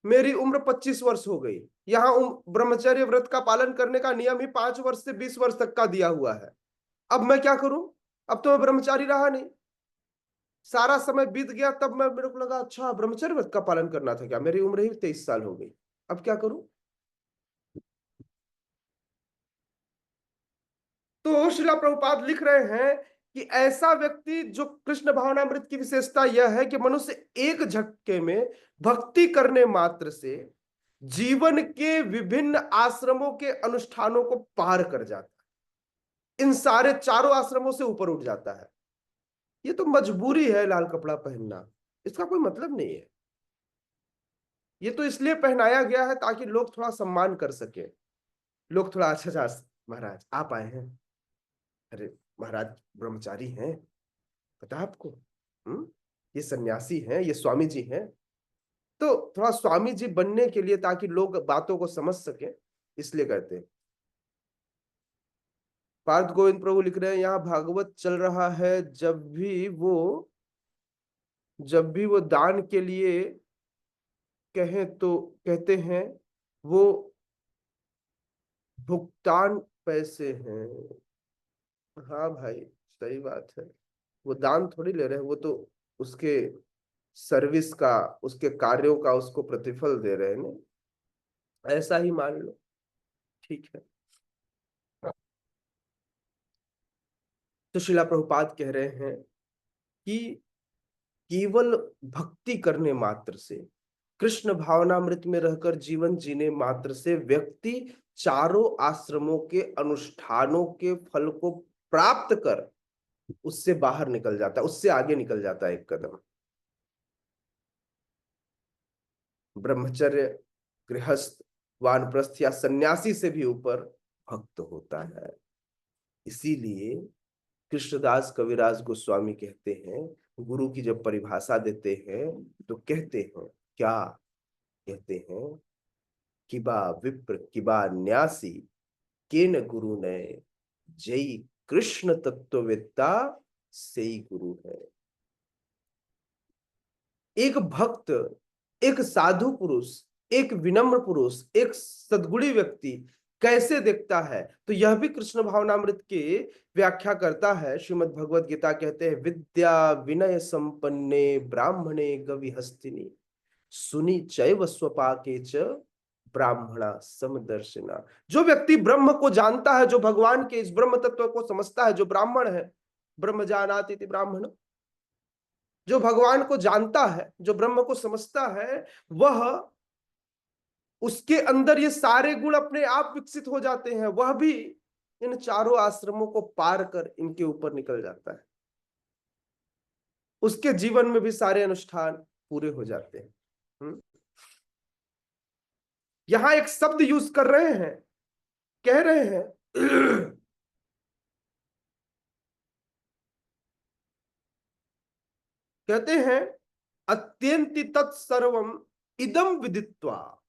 मेरी उम्र 25 वर्ष हो गई, यहाँ ब्रह्मचर्य व्रत का पालन करने का नियम ही 5 वर्ष से 20 वर्ष तक का दिया हुआ है। अब मैं क्या करूं, अब तो मैं ब्रह्मचारी रहा नहीं, सारा समय बीत गया, तब मेरे को लगा अच्छा ब्रह्मचर्य व्रत का पालन करना था क्या, मेरी उम्र ही 23 साल हो गई, अब क्या करूं। तो श्रीला प्रभुपाद लिख रहे हैं कि ऐसा व्यक्ति, जो कृष्ण भावनामृत की विशेषता यह है कि मनुष्य एक झटके में भक्ति करने मात्र से जीवन के विभिन्न आश्रमों के अनुष्ठानों को पार कर जाता है, इन सारे चारों आश्रमों से ऊपर उठ जाता है। ये तो मजबूरी है लाल कपड़ा पहनना, इसका कोई मतलब नहीं है। ये तो इसलिए पहनाया गया है ताकि लोग थोड़ा सम्मान कर सके, लोग थोड़ा अच्छा महाराज आप आए हैं, अरे महाराज ब्रह्मचारी हैं, पता है आपको, ये सन्यासी हैं, ये स्वामी जी हैं। तो थोड़ा स्वामी जी बनने के लिए, ताकि लोग बातों को समझ सके, इसलिए कहते हैं। पार्थ गोविंद प्रभु लिख रहे हैं यहाँ भागवत चल रहा है, जब भी वो दान के लिए कहें तो कहते हैं वो भुगतान पैसे हैं। हाँ भाई सही बात है, वो दान थोड़ी ले रहे हैं, वो तो उसके सर्विस का, उसके कार्यों का उसको प्रतिफल दे रहे हैं ना, ऐसा ही मान लो, ठीक है। तो श्रीला प्रभुपाद कह रहे हैं कि केवल भक्ति करने मात्र से, कृष्ण भावनामृत में रहकर जीवन जीने मात्र से व्यक्ति चारों आश्रमों के अनुष्ठानों के फल को प्राप्त कर उससे बाहर निकल जाता है, उससे आगे निकल जाता है एक कदम। ब्रह्मचर्य, गृहस्थ, वानप्रस्थ या सन्यासी से भी ऊपर भक्त होता है। इसीलिए कृष्णदास कविराज गोस्वामी कहते हैं, गुरु की जब परिभाषा देते हैं तो कहते हैं क्या, कहते हैं किबा विप्र किबा न्यासी केन गुरु ने जय कृष्ण तत्ववेत्ता सेई गुरु है। एक भक्त, एक साधु पुरुष, एक विनम्र पुरुष, एक सद्गुणी व्यक्ति कैसे देखता है, तो यह भी कृष्ण भावनामृत की व्याख्या करता है। श्रीमद् भगवद गीता कहते हैं विद्या विनय संपन्ने ब्राह्मणे गविहस्तिनी सुनी चैव स्वपाके च ब्राह्मणा समदर्शिना। जो व्यक्ति ब्रह्म को जानता है, जो भगवान के इस ब्रह्म तत्व को समझता है, जो ब्राह्मण है, ब्रह्म जानाति इति ब्राह्मण, जो भगवान को जानता है, जो ब्रह्म को समझता है, वह, उसके अंदर ये सारे गुण अपने आप विकसित हो जाते हैं, वह भी इन चारों आश्रमों को पार कर इनके ऊपर निकल जाता है, उसके जीवन में भी सारे अनुष्ठान पूरे हो जाते हैं। यहां एक शब्द यूज कर रहे हैं, कह रहे हैं कहते हैं अत्यंति तत्सर्वम इदम विदित्वा।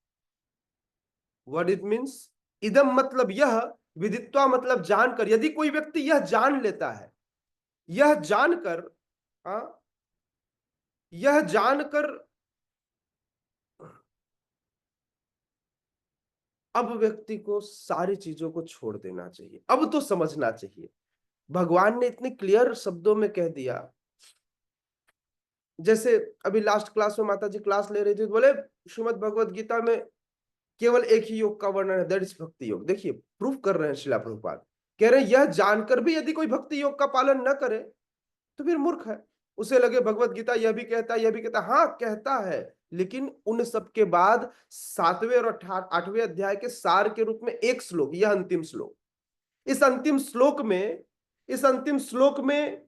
व्हाट इट मीन्स, इदम मतलब यह, विदित्वा मतलब जानकर। यदि कोई व्यक्ति यह जान लेता है, यह जानकर, यह जानकर, अब व्यक्ति को सारी चीजों को छोड़ देना चाहिए, अब तो समझना चाहिए। भगवान ने इतने क्लियर शब्दों में कह दिया। जैसे अभी लास्ट क्लास में माता जी क्लास ले रही थी, तो बोले श्रीमद् भगवद गीता में केवल एक ही योग का वर्णन है, दैट इज भक्ति योग। देखिए प्रूफ कर रहे हैं श्रीला प्रभुपाद, कह रहे हैं यह जानकर भी यदि कोई भक्ति योग का पालन न करे तो फिर मूर्ख है। उसे लगे भगवत गीता यह भी कहता है, यह भी कहता है, हाँ कहता है, लेकिन उन सब के बाद 7वें और 8वें अध्याय के सार के रूप में एक श्लोक, यह अंतिम श्लोक, इस अंतिम श्लोक में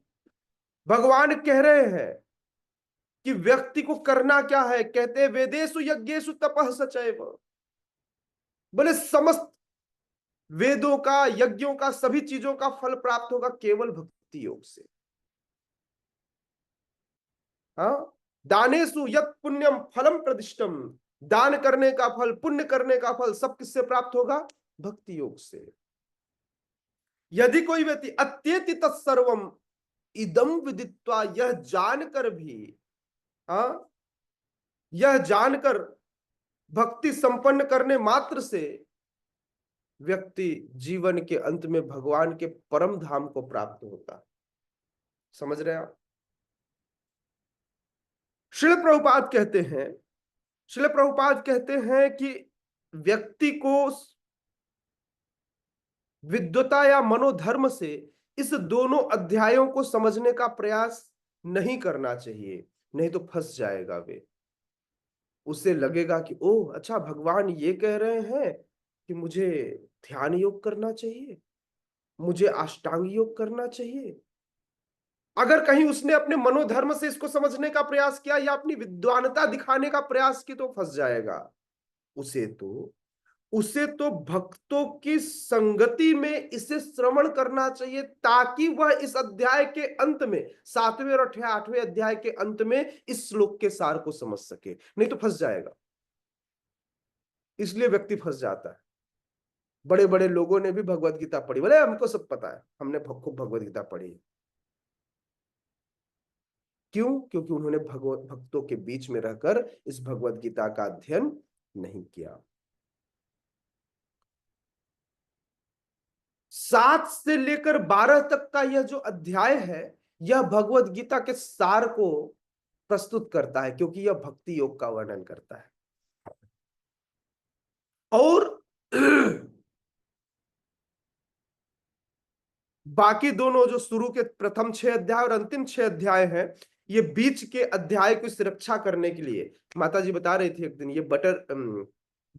भगवान कह रहे हैं कि व्यक्ति को करना क्या है। कहते हैं वेदेषु यज्ञेषु तपः सचैव, बोले समस्त वेदों का, यज्ञों का, सभी चीजों का फल प्राप्त होगा केवल भक्ति योग से। हाँ, दानेषु यत् पुण्यम फलम प्रदिष्टम, दान करने का फल, पुण्य करने का फल सब किससे प्राप्त होगा, भक्ति योग से। यदि कोई व्यक्ति अत्येति तत्सर्वम इदम विदित्वा, यह जानकर भी, यह जानकर भक्ति संपन्न करने मात्र से व्यक्ति जीवन के अंत में भगवान के परम धाम को प्राप्त होता है। समझ रहे हैं आप? श्रील प्रभुपाद कहते हैं कि व्यक्ति को विद्वता या मनोधर्म से इस दोनों अध्यायों को समझने का प्रयास नहीं करना चाहिए, नहीं तो फंस जाएगा वे। उसे लगेगा कि ओह अच्छा, भगवान ये कह रहे हैं कि मुझे ध्यान योग करना चाहिए, मुझे अष्टांग योग करना चाहिए। अगर कहीं उसने अपने मनोधर्म से इसको समझने का प्रयास किया या अपनी विद्वानता दिखाने का प्रयास की तो फंस जाएगा। उसे तो भक्तों की संगति में इसे श्रवण करना चाहिए, ताकि वह इस अध्याय के अंत में 7वें और 8वें अध्याय के अंत में इस श्लोक के सार को समझ सके, नहीं तो फंस जाएगा। इसलिए व्यक्ति फंस जाता है। बड़े बड़े लोगों ने भी भगवत गीता पढ़ी, बोले हमको सब पता है, हमने खूब भगवत गीता पढ़ी है। क्यों? क्योंकि उन्होंने भक्तों के बीच में रहकर इस भगवत गीता का अध्ययन नहीं किया। 7 से लेकर 12 तक का यह जो अध्याय है, यह भगवत गीता के सार को प्रस्तुत करता है, क्योंकि यह भक्ति योग का वर्णन करता है। और बाकी दोनों जो शुरू के प्रथम 6 अध्याय और अंतिम 6 अध्याय हैं, ये बीच के अध्याय की सुरक्षा करने के लिए, माता जी बता रही थी एक दिन, ये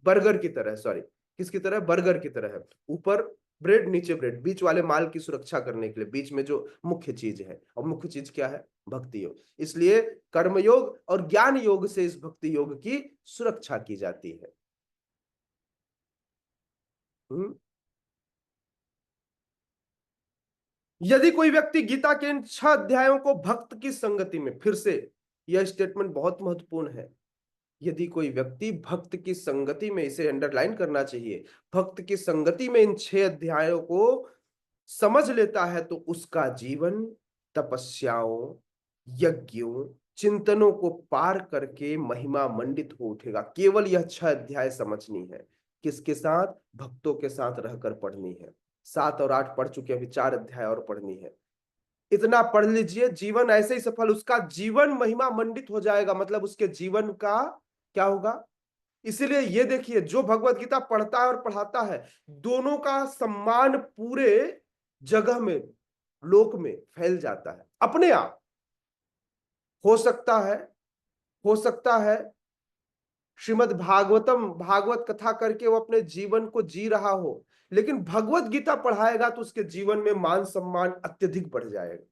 बर्गर की तरह, सॉरी किसकी तरह, बर्गर की तरह है, ऊपर ब्रेड नीचे ब्रेड, बीच वाले माल की सुरक्षा करने के लिए, बीच में जो मुख्य चीज है, और मुख्य चीज क्या है? भक्ति योग। इसलिए कर्म योग और ज्ञान योग से इस भक्ति योग की सुरक्षा की जाती है। यदि कोई व्यक्ति गीता के इन 6 अध्यायों को भक्त की संगति में, फिर से यह स्टेटमेंट बहुत महत्वपूर्ण है, यदि कोई व्यक्ति भक्त की संगति में, इसे अंडरलाइन करना चाहिए, भक्त की संगति में इन 6 अध्यायों को समझ लेता है, तो उसका जीवन तपस्याओं, यज्ञों, चिंतनों को पार करके महिमा मंडित हो उठेगा। केवल यह 6 अध्याय समझनी है। किसके साथ? भक्तों के साथ रहकर पढ़नी है। 7 और 8 पढ़ चुके, अभी 4 अध्याय और पढ़नी है। इतना पढ़ लीजिए, जीवन ऐसे ही सफल, उसका जीवन महिमा मंडित हो जाएगा। मतलब उसके जीवन का क्या होगा? इसीलिए ये देखिए, जो भगवत गीता पढ़ता है और पढ़ाता है, दोनों का सम्मान पूरे जगह में, लोक में फैल जाता है अपने आप। हो सकता है श्रीमद् भागवत कथा करके वो अपने जीवन को जी रहा हो, लेकिन भगवत गीता पढ़ाएगा तो उसके जीवन में मान सम्मान अत्यधिक बढ़ जाएगा,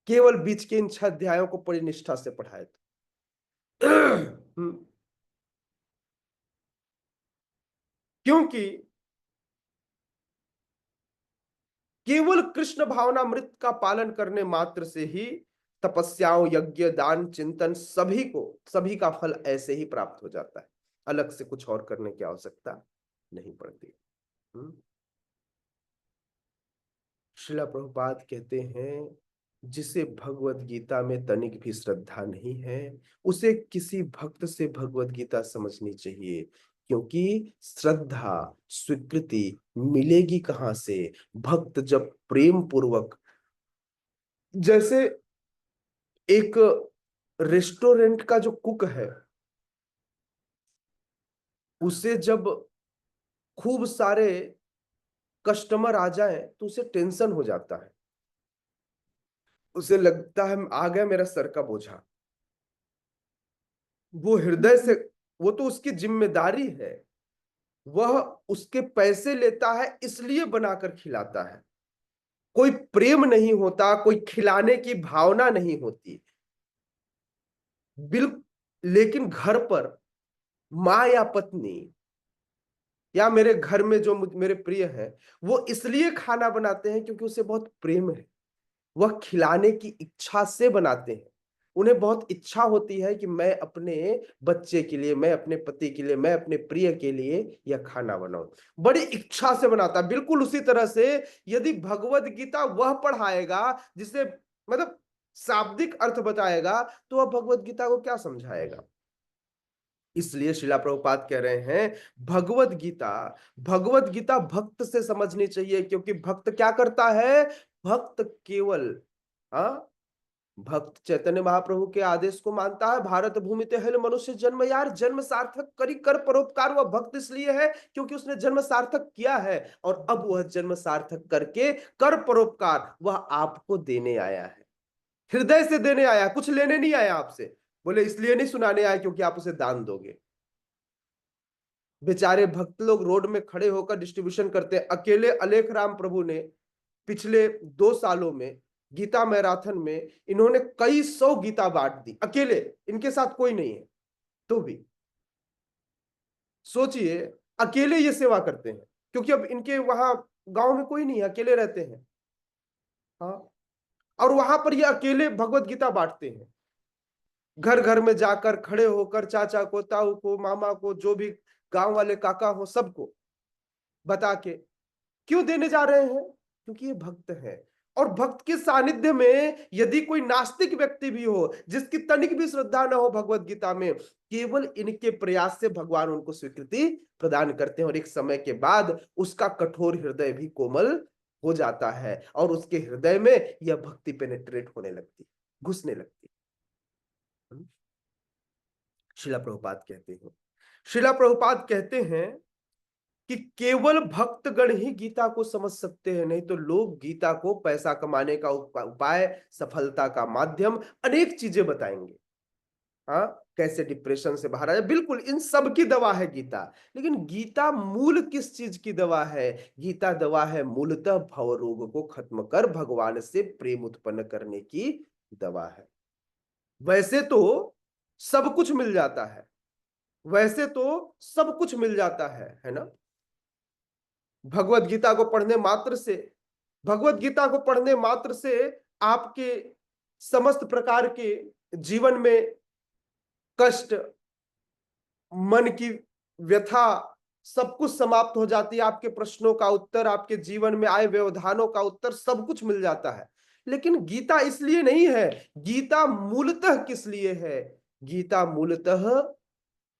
केवल बीच के इन 6 अध्यायों को बड़ी निष्ठा से पढ़ाए तो। क्योंकि केवल कृष्ण भावनामृत का पालन करने मात्र से ही तपस्याओं, यज्ञ, दान, चिंतन सभी का फल ऐसे ही प्राप्त हो जाता है। अलग से कुछ और करने की आवश्यकता नहीं पड़ती। श्रील प्रभुपाद कहते हैं, जिसे भगवत गीता में तनिक भी श्रद्धा नहीं है, उसे किसी भक्त से भगवत गीता समझनी चाहिए, क्योंकि श्रद्धा, स्वीकृति मिलेगी कहां से? भक्त जब प्रेम पूर्वक, जैसे एक रेस्टोरेंट का जो कुक है, उसे जब खूब सारे कस्टमर आ जाए तो उसे टेंशन हो जाता है, उसे लगता है आ गया मेरा सर का बोझा। वो हृदय से, वो तो उसकी जिम्मेदारी है, वह उसके पैसे लेता है इसलिए बनाकर खिलाता है। कोई प्रेम नहीं होता, कोई खिलाने की भावना नहीं होती। लेकिन घर पर माँ या पत्नी या मेरे घर में जो मेरे प्रिय हैं, वो इसलिए खाना बनाते हैं क्योंकि उसे बहुत प्रेम है, वह खिलाने की इच्छा से बनाते हैं। उन्हें बहुत इच्छा होती है कि मैं अपने बच्चे के लिए, मैं अपने पति के लिए, मैं अपने प्रिय के लिए यह खाना बनाऊं, बड़ी इच्छा से बनाता है। बिल्कुल उसी तरह से यदि भगवत गीता वह पढ़ाएगा जिसे मतलब शाब्दिक अर्थ बताएगा, तो वह भगवत गीता को क्या समझाएगा? इसलिए शिला प्रभुपाद कह रहे हैं भगवत गीता भक्त से समझनी चाहिए, क्योंकि भक्त क्या करता है? भक्त केवल भक्त चैतन्य महाप्रभु के आदेश को मानता है। भारत भूमि ते हेल मनुष्य जन्म, यार जन्म सार्थक करी कर परोपकार। वह भक्त इसलिए है क्योंकि उसने जन्म सार्थक किया है, और अब वह जन्म सार्थक करके कर परोपकार वह आपको देने आया है, हृदय से देने आया, कुछ लेने नहीं आया आपसे। बोले इसलिए नहीं सुनाने आया क्योंकि आप उसे दान दोगे। बेचारे भक्त लोग रोड में खड़े होकर डिस्ट्रीब्यूशन करते हैं। अकेले अलेख राम प्रभु ने पिछले 2 सालों में गीता मैराथन में इन्होंने कई 100 गीता बांट दी अकेले, इनके साथ कोई नहीं है। तो भी सोचिए, अकेले ये सेवा करते हैं, क्योंकि अब इनके वहां गांव में कोई नहीं है, अकेले रहते हैं। हाँ, और वहां पर ये अकेले भगवत गीता बांटते हैं। घर घर में जाकर खड़े होकर चाचा को, ताऊ को, मामा को, जो भी गांव वाले काका हो, सबको बता के क्यों देने जा रहे हैं? क्योंकि ये भक्त है। और भक्त के सानिध्य में यदि कोई नास्तिक व्यक्ति भी हो, जिसकी तनिक भी श्रद्धा न हो भगवत गीता में, केवल इनके प्रयास से भगवान उनको स्वीकृति प्रदान करते हैं, और एक समय के बाद उसका कठोर हृदय भी कोमल हो जाता है, और उसके हृदय में यह भक्ति पेनिट्रेट होने लगती, घुसने लगती। शिला प्रभुपाद कहते हैं कि केवल भक्तगण ही गीता को समझ सकते हैं, नहीं तो लोग गीता को पैसा कमाने का उपाय, सफलता का माध्यम, अनेक चीजें बताएंगे। कैसे डिप्रेशन से बाहर आए, बिल्कुल इन सब की दवा है गीता। लेकिन गीता मूल किस चीज की दवा है? गीता दवा है मूलतः भव रोग को खत्म कर भगवान से प्रेम उत्पन्न करने की दवा है। वैसे तो सब कुछ मिल जाता है, है ना? भगवत गीता को पढ़ने मात्र से आपके समस्त प्रकार के जीवन में कष्ट, मन की व्यथा, सब कुछ समाप्त हो जाती है। आपके प्रश्नों का उत्तर, आपके जीवन में आए व्यवधानों का उत्तर, सब कुछ मिल जाता है। लेकिन गीता इसलिए नहीं है। गीता मूलतः किस लिए है? गीता मूलतः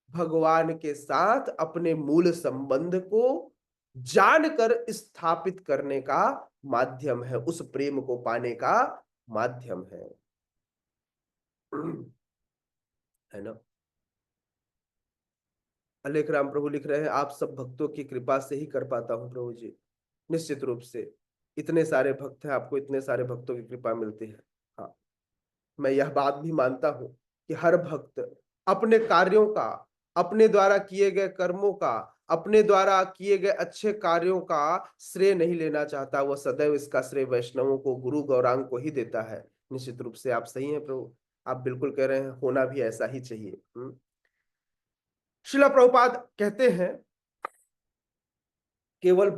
भगवान के साथ अपने मूल संबंध को जानकर स्थापित करने का माध्यम है, उस प्रेम को पाने का माध्यम है ना? अलेख राम प्रभु लिख रहे हैं, आप सब भक्तों की कृपा से ही कर पाता हूं प्रभु जी। निश्चित रूप से इतने सारे भक्त हैं, आपको इतने सारे भक्तों की कृपा मिलती है। हाँ, मैं यह बात भी मानता हूं कि हर भक्त अपने कार्यों का, अपने द्वारा किए गए कर्मों का, अपने द्वारा किए गए अच्छे कार्यों का श्रेय नहीं लेना चाहता। वह सदैव इसका श्रेय वैष्णवों को, गुरु गौरांग को ही देता है। निश्चित रूप से आप सही हैं प्रभु, आप बिल्कुल कह रहे हैं, होना भी ऐसा ही चाहिए। शिला प्रभुपाद कहते हैं केवल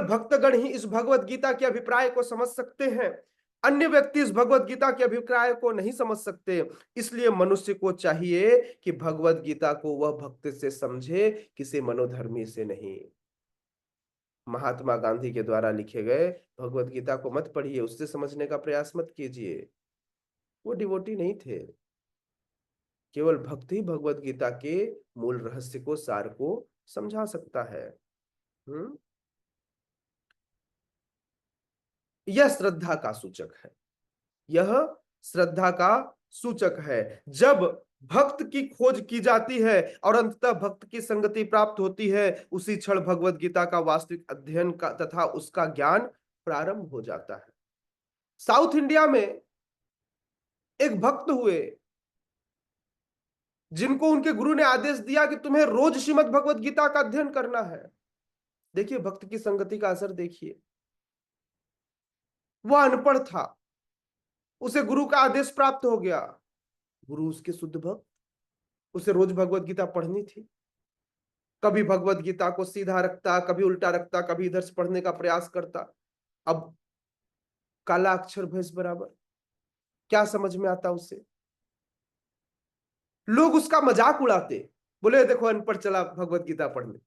भक्तगण ही इस भगवत गीता के अभिप्राय को समझ सकते हैं। अन्य व्यक्ति इस भगवत गीता के अभिप्राय को नहीं समझ सकते। इसलिए मनुष्य को चाहिए कि भगवत गीता को वह भक्त से समझे, किसी मनोधर्मी से नहीं। महात्मा गांधी के द्वारा लिखे गए भगवत गीता को मत पढ़िए, उससे समझने का प्रयास मत कीजिए। वो डिवोटी नहीं थे। केवल भक्त ही भगवत गीता के मूल रहस्य को, सार को समझा सकता है। यह श्रद्धा का सूचक है। जब भक्त की खोज की जाती है और अंततः भक्त की संगति प्राप्त होती है, उसी क्षण भगवत गीता का वास्तविक अध्ययन का तथा उसका ज्ञान प्रारंभ हो जाता है। साउथ इंडिया में एक भक्त हुए जिनको उनके गुरु ने आदेश दिया कि तुम्हें रोज श्रीमद् भगवत गीता का अध्ययन करना है। देखिए भक्त की संगति का असर देखिए। वह अनपढ़ था, उसे गुरु का आदेश प्राप्त हो गया। गुरु उसके शुद्ध भक्त, उसे रोज भगवत गीता पढ़नी थी। कभी भगवत गीता को सीधा रखता, कभी उल्टा रखता, कभी इधर से पढ़ने का प्रयास करता। अब काला अक्षर भैंस बराबर, क्या समझ में आता उसे? लोग उसका मजाक उड़ाते, बोले देखो अनपढ़ चला भगवत गीता पढ़ने।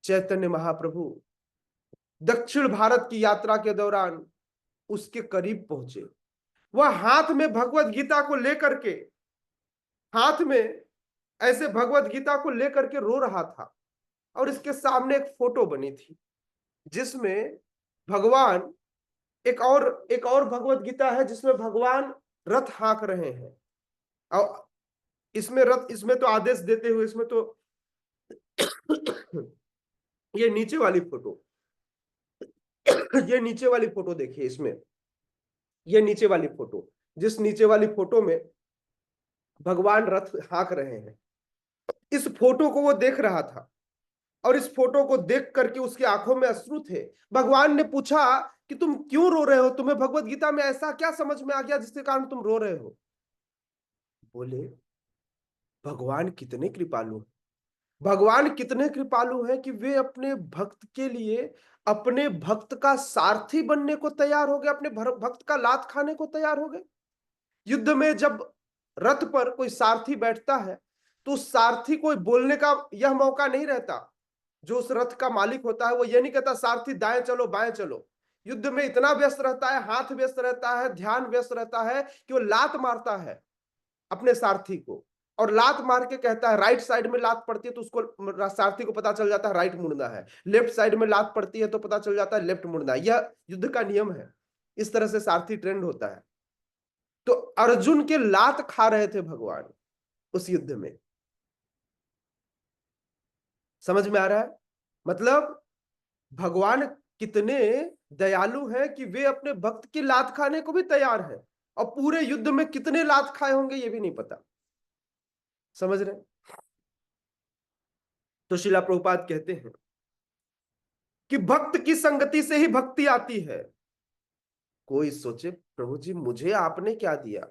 चैतन्य महाप्रभु दक्षिण भारत की यात्रा के दौरान उसके करीब पहुंचे, वह हाथ में भगवत गीता को लेकर के, हाथ में ऐसे भगवत गीता को लेकर के रो रहा था, और इसके सामने एक फोटो बनी थी जिसमें भगवान, एक और भगवत गीता है जिसमें भगवान रथ हाँक रहे हैं, और इसमें तो आदेश देते हुए, इसमें तो ये नीचे वाली फोटो, ये नीचे वाली फोटो देखिए, इसमें ये नीचे वाली फोटो, जिस नीचे वाली फोटो में भगवान रथ हाँक रहे हैं, इस फोटो को वो देख रहा था, और इस फोटो को देख करके उसकी आंखों में अश्रु थे। भगवान ने पूछा कि तुम क्यों रो रहे हो, तुम्हें भगवत गीता में ऐसा क्या समझ में आ गया जिसके कारण तुम रो रहे हो? बोले, भगवान कितने कृपालु हैं, भगवान कितने कृपालु हैं कि वे अपने भक्त के लिए अपने भक्त का सारथी बनने को तैयार हो गए, अपने भक्त का लात खाने को तैयार हो गए। युद्ध में जब रथ पर कोई सारथी बैठता है तो उस सारथी को बोलने का यह मौका नहीं रहता। जो उस रथ का मालिक होता है वो ये नहीं कहता सारथी दाएं चलो बाएं चलो। युद्ध में इतना व्यस्त रहता है, हाथ व्यस्त रहता है, ध्यान व्यस्त रहता है कि वो लात मारता है अपने सारथी को, और लात मार के कहता है, राइट साइड में लात पड़ती है तो उसको, सारथी को पता चल जाता है राइट मुड़ना है, लेफ्ट साइड में लात पड़ती है तो पता चल जाता है लेफ्ट मुड़ना है। यह युद्ध का नियम है, इस तरह से सारथी ट्रेंड होता है। तो अर्जुन के लात खा रहे थे भगवान उस युद्ध में। समझ में आ रहा है? मतलब भगवान कितने दयालु हैं कि वे अपने भक्त की लात खाने को भी तैयार हैं, और पूरे युद्ध में कितने लात खाए होंगे ये भी नहीं पता। समझ रहे? तो श्रीला प्रभुपाद कहते हैं कि भक्त की संगति से ही भक्ति आती है। कोई सोचे प्रभु जी मुझे आपने क्या दिया?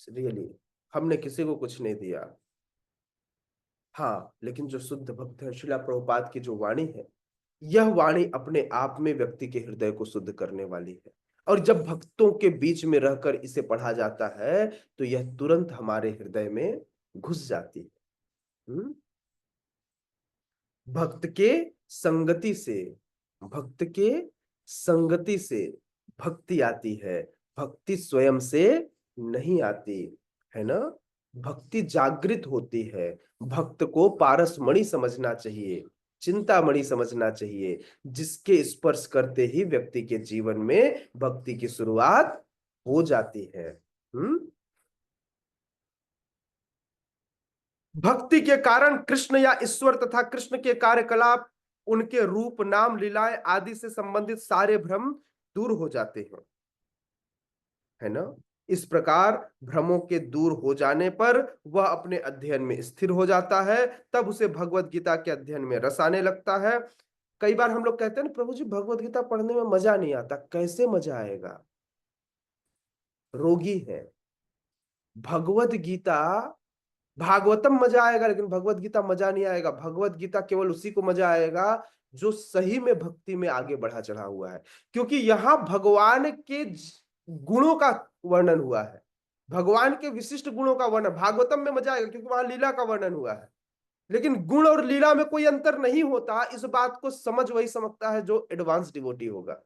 रियली हमने किसी को कुछ नहीं दिया। हाँ, लेकिन जो शुद्ध भक्त है, श्रीला प्रभुपाद की जो वाणी है, यह वाणी अपने आप में व्यक्ति के हृदय को शुद्ध करने वाली है, और जब भक्तों के बीच में रहकर इसे पढ़ा जाता है तो यह तुरंत हमारे हृदय में घुस जाती है। भक्त के संगति से, भक्त के संगति से भक्ति आती है, भक्ति स्वयं से नहीं आती है ना। भक्ति जागृत होती है। भक्त को पारसमणि समझना चाहिए, चिंतामणि समझना चाहिए, जिसके स्पर्श करते ही व्यक्ति के जीवन में भक्ति की शुरुआत हो जाती है। भक्ति के कारण कृष्ण या ईश्वर तथा कृष्ण के कार्यकलाप, उनके रूप, नाम, लीलाएं आदि से संबंधित सारे भ्रम दूर हो जाते हैं, है ना। इस प्रकार भ्रमों के दूर हो जाने पर वह अपने अध्ययन में स्थिर हो जाता है, तब उसे भगवत गीता के अध्ययन में रस आने लगता है। कई बार हम लोग कहते हैं ना, प्रभु जी भगवत गीता पढ़ने में मजा नहीं आता। कैसे मजा आएगा? रोगी है। भगवत गीता, भागवतम मजा आएगा, लेकिन भगवत गीता मजा नहीं आएगा। भगवत गीता केवल उसी को मजा आएगा जो सही में भक्ति में आगे बढ़ा चढ़ा हुआ है, क्योंकि यहां भगवान के गुणों का वर्णन हुआ है, भगवान के विशिष्ट गुणों का वर्णन। भागवतम में मजा आएगा क्योंकि वहां लीला का वर्णन हुआ है, लेकिन गुण और लीला में कोई अंतर नहीं होता। इस बात को समझ वही समझता है जो एडवांस डिवोटी होगा,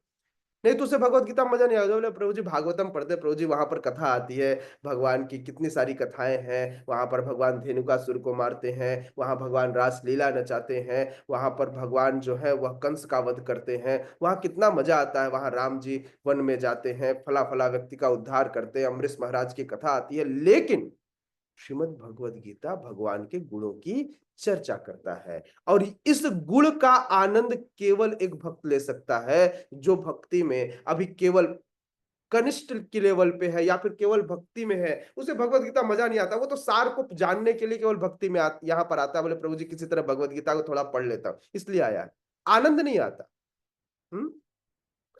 नहीं तो उसे भगवत गीता मजा नहीं आएगा। बोले प्रभु जी भागवतम पढ़ते, प्रभु जी वहां पर कथा आती है, भगवान की कितनी सारी कथाएं हैं, वहां पर भगवान धेनुकासुर को मारते हैं, वहां भगवान रास लीला नचाते हैं, वहां पर भगवान जो है वह कंस का वध करते हैं, वहां कितना मजा आता है, वहां राम जी वन में जाते हैं, फला फला व्यक्ति का उद्धार करते हैं, अमरीश महाराज की कथा आती है। लेकिन श्रीमद् भगवद गीता भगवान के गुणों की चर्चा करता है, और इस गुण का आनंद केवल एक भक्त ले सकता है जो भक्ति में अभी केवल कनिष्ठ की लेवल पे है, या फिर केवल भक्ति में है। उसे भगवत गीता मजा नहीं आता, वो तो सार को जानने के लिए केवल भक्ति में यहाँ पर आता है। बोले प्रभु जी किसी तरह भगवत गीता को थोड़ा पढ़ लेता हूं, इसलिए आया है। आनंद नहीं आता।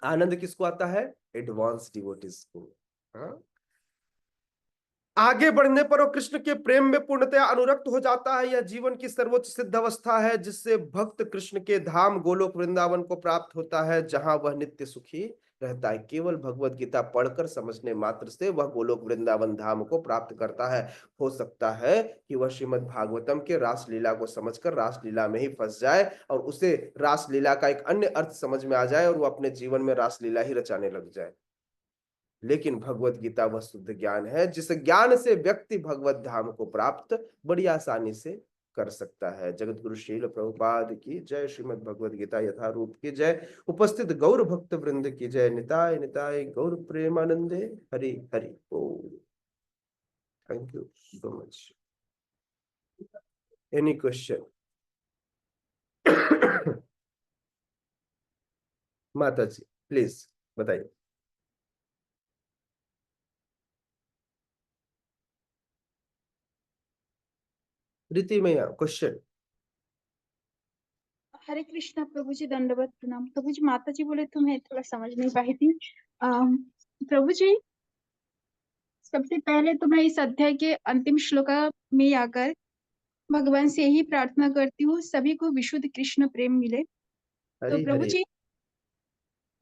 आनंद किसको आता है? एडवांस डिवोटीज को। आगे बढ़ने पर वो कृष्ण के प्रेम में पूर्णतया अनुरक्त हो जाता है। यह जीवन की सर्वोच्च सिद्ध अवस्था है जिससे भक्त कृष्ण के धाम गोलोक वृंदावन को प्राप्त होता है, जहां वह नित्य सुखी रहता है। केवल भगवत गीता पढ़कर समझने मात्र से वह गोलोक वृंदावन धाम को प्राप्त करता है। हो सकता है कि वह श्रीमद् भागवतम के रासलीला को समझकर रासलीला में ही फंस जाए, और उसे रासलीला का एक अन्य अर्थ समझ में आ जाए, और वो अपने जीवन में रासलीला ही रचाने लग जाए। लेकिन भगवत गीता वह शुद्ध ज्ञान है जिस ज्ञान से व्यक्ति भगवत धाम को प्राप्त बड़ी आसानी से कर सकता है। जगत गुरु श्रील प्रभुपाद की जय। श्रीमद् भगवत गीता यथारूप की जय। उपस्थित गौर भक्त वृंद की जय। निताय निताय गौर प्रेमानंदे। हरि हरि बोल। Thank you so much. Any question? माता जी प्लीज बताइए। रीति मैया क्वेश्चन। हरे कृष्णा प्रभु जी, दंडवत प्रणाम। प्रभु जी, माता जी बोले तो मैं थोड़ा समझ नहीं पाई थी। प्रभु जी, सबसे पहले तो मैं इस अध्याय के अंतिम श्लोका में आकर भगवान से यही प्रार्थना करती हूँ सभी को विशुद्ध कृष्ण प्रेम मिले। तो हरि प्रभु हरि। जी,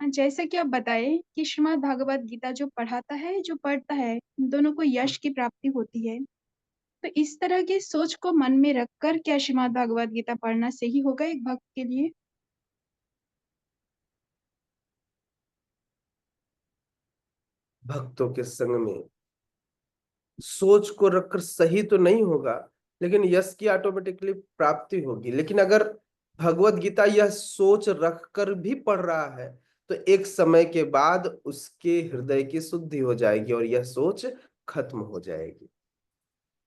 जैसा कि आप बताए कि श्रीमद् भागवत गीता जो पढ़ाता है जो पढ़ता है दोनों को यश की प्राप्ति होती है, तो इस तरह की सोच को मन में रखकर क्या श्रीमद् भागवत गीता पढ़ना सही होगा एक भक्त के लिए? भक्तों के संग में सोच को रखकर सही तो नहीं होगा, लेकिन यश की ऑटोमेटिकली प्राप्ति होगी। लेकिन अगर भगवत गीता यह सोच रखकर भी पढ़ रहा है तो एक समय के बाद उसके हृदय की शुद्धि हो जाएगी और यह सोच खत्म हो जाएगी,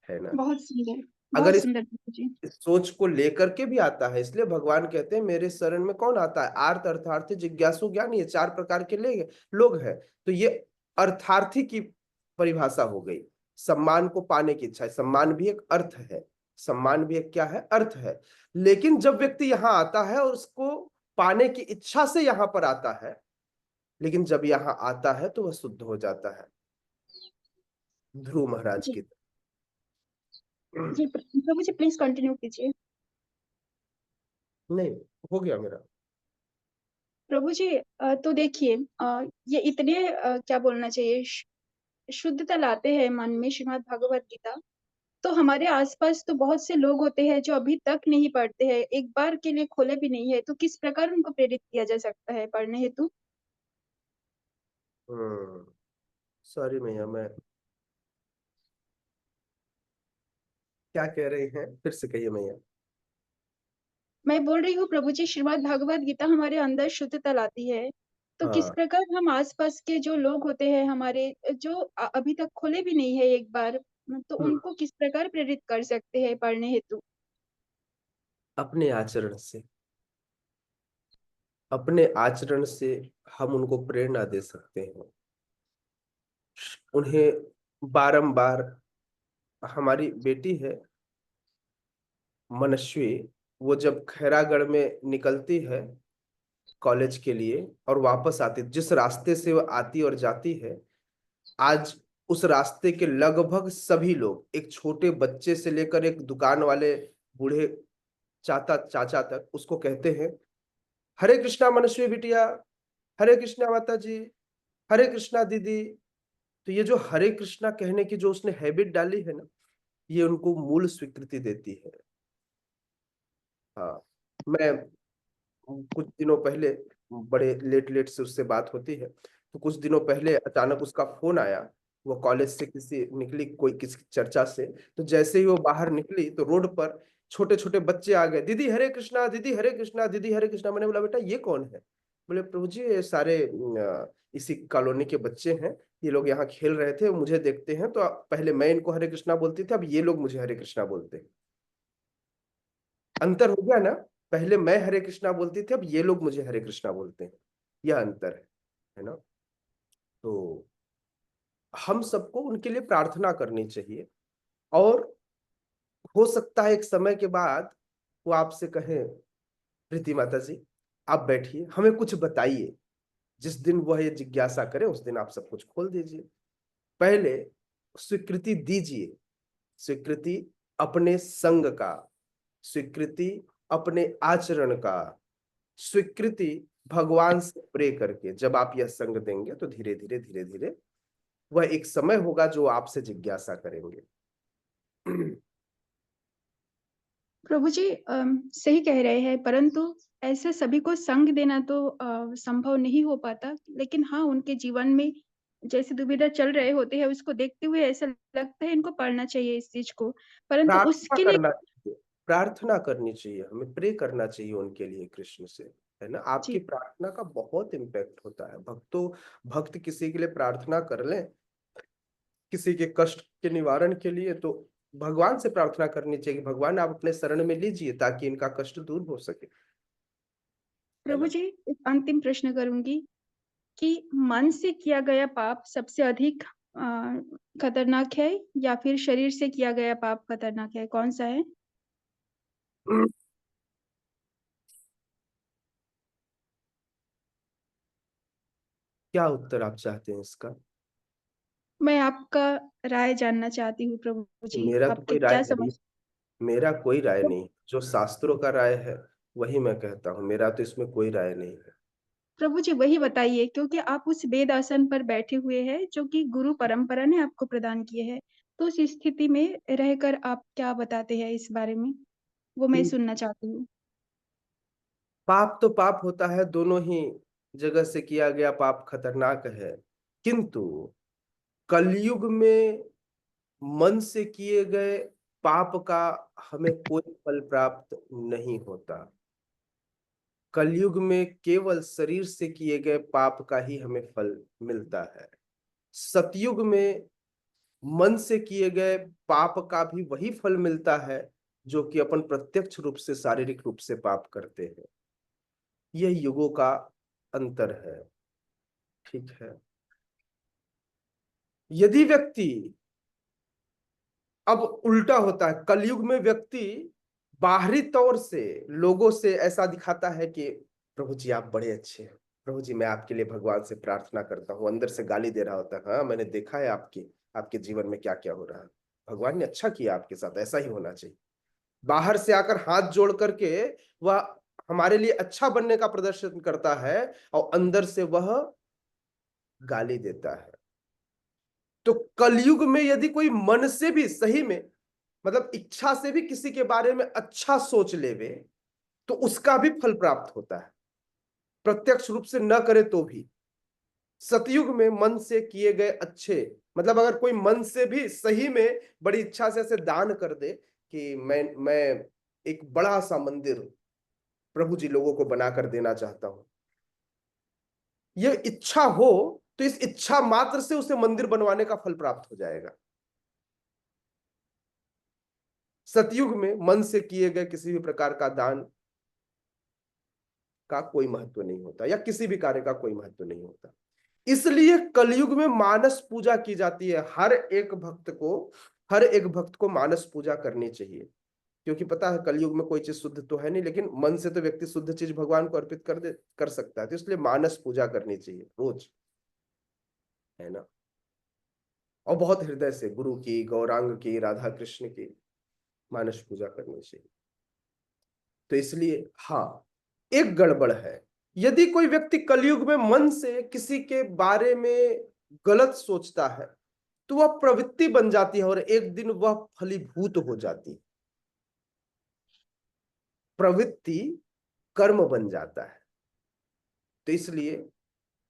है ना। बहुत सुंदर, अगर बहुत सुंदर प्रभु जी। इस सोच को लेकर के भी आता है, इसलिए भगवान कहते हैं मेरे शरण में कौन आता है? आर्त, अर्थार्थी, जिज्ञासु, ज्ञानी। ये चार प्रकार के लोग हैं। तो ये अर्थार्थी की परिभाषा हो गई। सम्मान को पाने की इच्छा है। सम्मान भी एक अर्थ है। सम्मान भी एक क्या है? अर्थ है। लेकिन जब व्यक्ति यहाँ आता है और उसको पाने की इच्छा से यहाँ पर आता है, लेकिन जब यहाँ आता है तो वह शुद्ध हो जाता है, ध्रुव महाराज जी की। जी प्रभु जी, प्लीज कंटिन्यू कीजिए। नहीं, हो गया मेरा। प्रभु जी, तो देखिए, ये इतने क्या बोलना चाहिए, शुद्धता लाते हैं मन में श्रीमद् भागवत गीता। तो हमारे आसपास तो बहुत से लोग होते हैं जो अभी तक नहीं पढ़ते हैं, एक बार के लिए खोले भी नहीं है, तो किस प्रकार उनको प्रेरित किया जा सकता है पढ़ने हेतु? सॉरी मैया, मैं क्या कह रही हैं फिर से कहिए मैया। मैं बोल रही हूँ प्रभु जी, श्रीमद् भागवत गीता हमारे अंदर शुद्धता लाती है, तो किस हाँ। प्रकार हम आसपास के जो लोग होते हैं हमारे, जो अभी तक खोले भी नहीं है एक बार, तो उनको किस प्रकार प्रेरित कर सकते हैं पढ़ने हेतु? अपने आचरण से। अपने आचरण से हम उनको प्रेरणा दे सकते हैं। उन्हें बारंबार, हमारी बेटी है मनस्वी, वो जब खैरागढ़ में निकलती है कॉलेज के लिए और वापस आती, जिस रास्ते से वो आती और जाती है, आज उस रास्ते के लगभग सभी लोग, एक छोटे बच्चे से लेकर एक दुकान वाले बूढ़े चाचा तक, उसको कहते हैं हरे कृष्णा मनस्वी बिटिया, हरे कृष्णा माता जी, हरे कृष्णा दीदी। तो ये जो हरे कृष्णा कहने की जो उसने हैबिट डाली है ना, ये उनको मूल स्वीकृति देती है। हाँ, मैं कुछ दिनों पहले, बड़े लेट लेट से उससे बात होती है, तो कुछ दिनों पहले अचानक उसका फोन आया। वो कॉलेज से किसी निकली, कोई किसी चर्चा से, तो जैसे ही वो बाहर निकली तो रोड पर छोटे छोटे बच्चे आ गए, दीदी हरे कृष्णा, दीदी हरे कृष्णा, दीदी हरे कृष्णा। मैंने बोला बेटा ये कौन है? बोले प्रभु जी ये सारे इसी कॉलोनी के बच्चे हैं, ये लोग यहाँ खेल रहे थे, मुझे देखते हैं तो पहले मैं इनको हरे कृष्णा बोलती थी, अब ये लोग मुझे हरे कृष्णा बोलते हैं। अंतर हो गया ना, पहले मैं हरे कृष्णा बोलती थी, अब ये लोग मुझे हरे कृष्णा बोलते हैं। यह अंतर है ना। तो हम सबको उनके लिए प्रार्थना करनी चाहिए, और हो सकता है एक समय के बाद वो आपसे कहें प्रीति माता जी आप बैठिए, हमें कुछ बताइए। जिस दिन वह ये जिज्ञासा करे उस दिन आप सब कुछ खोल दीजिए। पहले स्वीकृति दीजिए, स्वीकृति अपने संग का, स्वीकृति अपने आचरण का, स्वीकृति भगवान से प्रे करके। जब आप यह संग देंगे तो धीरे धीरे धीरे धीरे वह एक समय होगा जो आपसे जिज्ञासा करेंगे। प्रभु जी, सही कह रहे हैं, परंतु ऐसे सभी को संग देना तो संभव नहीं हो पाता, लेकिन हाँ उनके जीवन में जैसे दुविधा चल रहे होते हैं, उसको देखते हुए ऐसा लगता है इनको पढ़ना चाहिए इस चीज को, परंतु प्रार्थना उसके लिए करना चाहिए, प्रार्थना करनी चाहिए, हमें प्रे करना चाहिए उनके लिए कृष्ण से, है ना। आपकी जी प्रार्थना का बहुत इम्पैक्ट होता है। भक्त किसी के लिए प्रार्थना कर लें, किसी के कष्ट के निवारण के लिए, तो भगवान से प्रार्थना करनी चाहिए कि भगवान आप अपने शरण में लीजिए ताकि इनका कष्ट दूर हो सके, है प्रभु ना। जी, एक अंतिम प्रश्न करूंगी कि मन से किया गया पाप सबसे अधिक अ, खतरनाक है या फिर शरीर से किया गया पाप खतरनाक है, कौन सा है? क्या उत्तर आप चाहते हैं इसका? मैं आपका राय जानना चाहती हूँ प्रभु जी, मेरा तो आपके कोई राय क्या है समझ। नहीं, मेरा कोई राय नहीं। जो शास्त्रों का राय है वही मैं कहता हूँ, मेरा तो इसमें कोई राय नहीं है। प्रभु जी वही बताइए, क्योंकि आप उस वेद आसन पर बैठे हुए हैं जो कि गुरु परंपरा ने आपको प्रदान किए हैं, तो उस स्थिति में रहकर आप क्या बताते हैं इस बारे में, वो मैं कि सुनना चाहती हूँ। पाप तो पाप होता है, दोनों ही जगह से किया गया पाप खतरनाक है, किंतु कलयुग में मन से किए गए पाप का हमें कोई फल प्राप्त नहीं होता। कलयुग में केवल शरीर से किए गए पाप का ही हमें फल मिलता है। सतयुग में मन से किए गए पाप का भी वही फल मिलता है जो कि अपन प्रत्यक्ष रूप से, शारीरिक रूप से पाप करते हैं। यह युगों का अंतर है, ठीक है। यदि व्यक्ति, अब उल्टा होता है, कलयुग में व्यक्ति बाहरी तौर से लोगों से ऐसा दिखाता है कि प्रभु जी आप बड़े अच्छे हैं, प्रभु जी मैं आपके लिए भगवान से प्रार्थना करता हूँ, अंदर से गाली दे रहा होता है, हाँ मैंने देखा है आपके जीवन में क्या क्या हो रहा है, भगवान ने अच्छा किया आपके साथ, ऐसा ही होना चाहिए। बाहर से आकर हाथ जोड़ करके वह हमारे लिए अच्छा बनने का प्रदर्शन करता है और अंदर से वह गाली देता है। तो कलयुग में यदि कोई मन से भी सही में, मतलब इच्छा से भी किसी के बारे में अच्छा सोच लेवे तो उसका भी फल प्राप्त होता है, प्रत्यक्ष रूप से न करे तो भी। सतयुग में मन से किए गए अच्छे, मतलब अगर कोई मन से भी सही में बड़ी इच्छा से ऐसे दान कर दे कि मैं एक बड़ा सा मंदिर प्रभु जी लोगों को बनाकर देना चाहता हूं, ये इच्छा हो, तो इस इच्छा मात्र से उसे मंदिर बनवाने का फल प्राप्त हो जाएगा। सतयुग में मन से किए गए किसी भी प्रकार का दान का कोई महत्व नहीं होता, या किसी भी कार्य का कोई महत्व नहीं होता। इसलिए कलयुग में मानस पूजा की जाती है। हर एक भक्त को मानस पूजा करनी चाहिए, क्योंकि पता है कलयुग में कोई चीज शुद्ध तो है नहीं, लेकिन मन से तो व्यक्ति शुद्ध चीज भगवान को अर्पित कर सकता है, तो इसलिए मानस पूजा करनी चाहिए रोज, है ना। और बहुत हृदय से गुरु की, गौरांग की, राधा कृष्ण की मानस पूजा करनी चाहिए। तो इसलिए हाँ, एक गड़बड़ है, यदि कोई व्यक्ति कलयुग में मन से किसी के बारे में गलत सोचता है तो वह प्रवृत्ति बन जाती है और एक दिन वह फलीभूत हो जाती है। प्रवृत्ति कर्म बन जाता है। तो इसलिए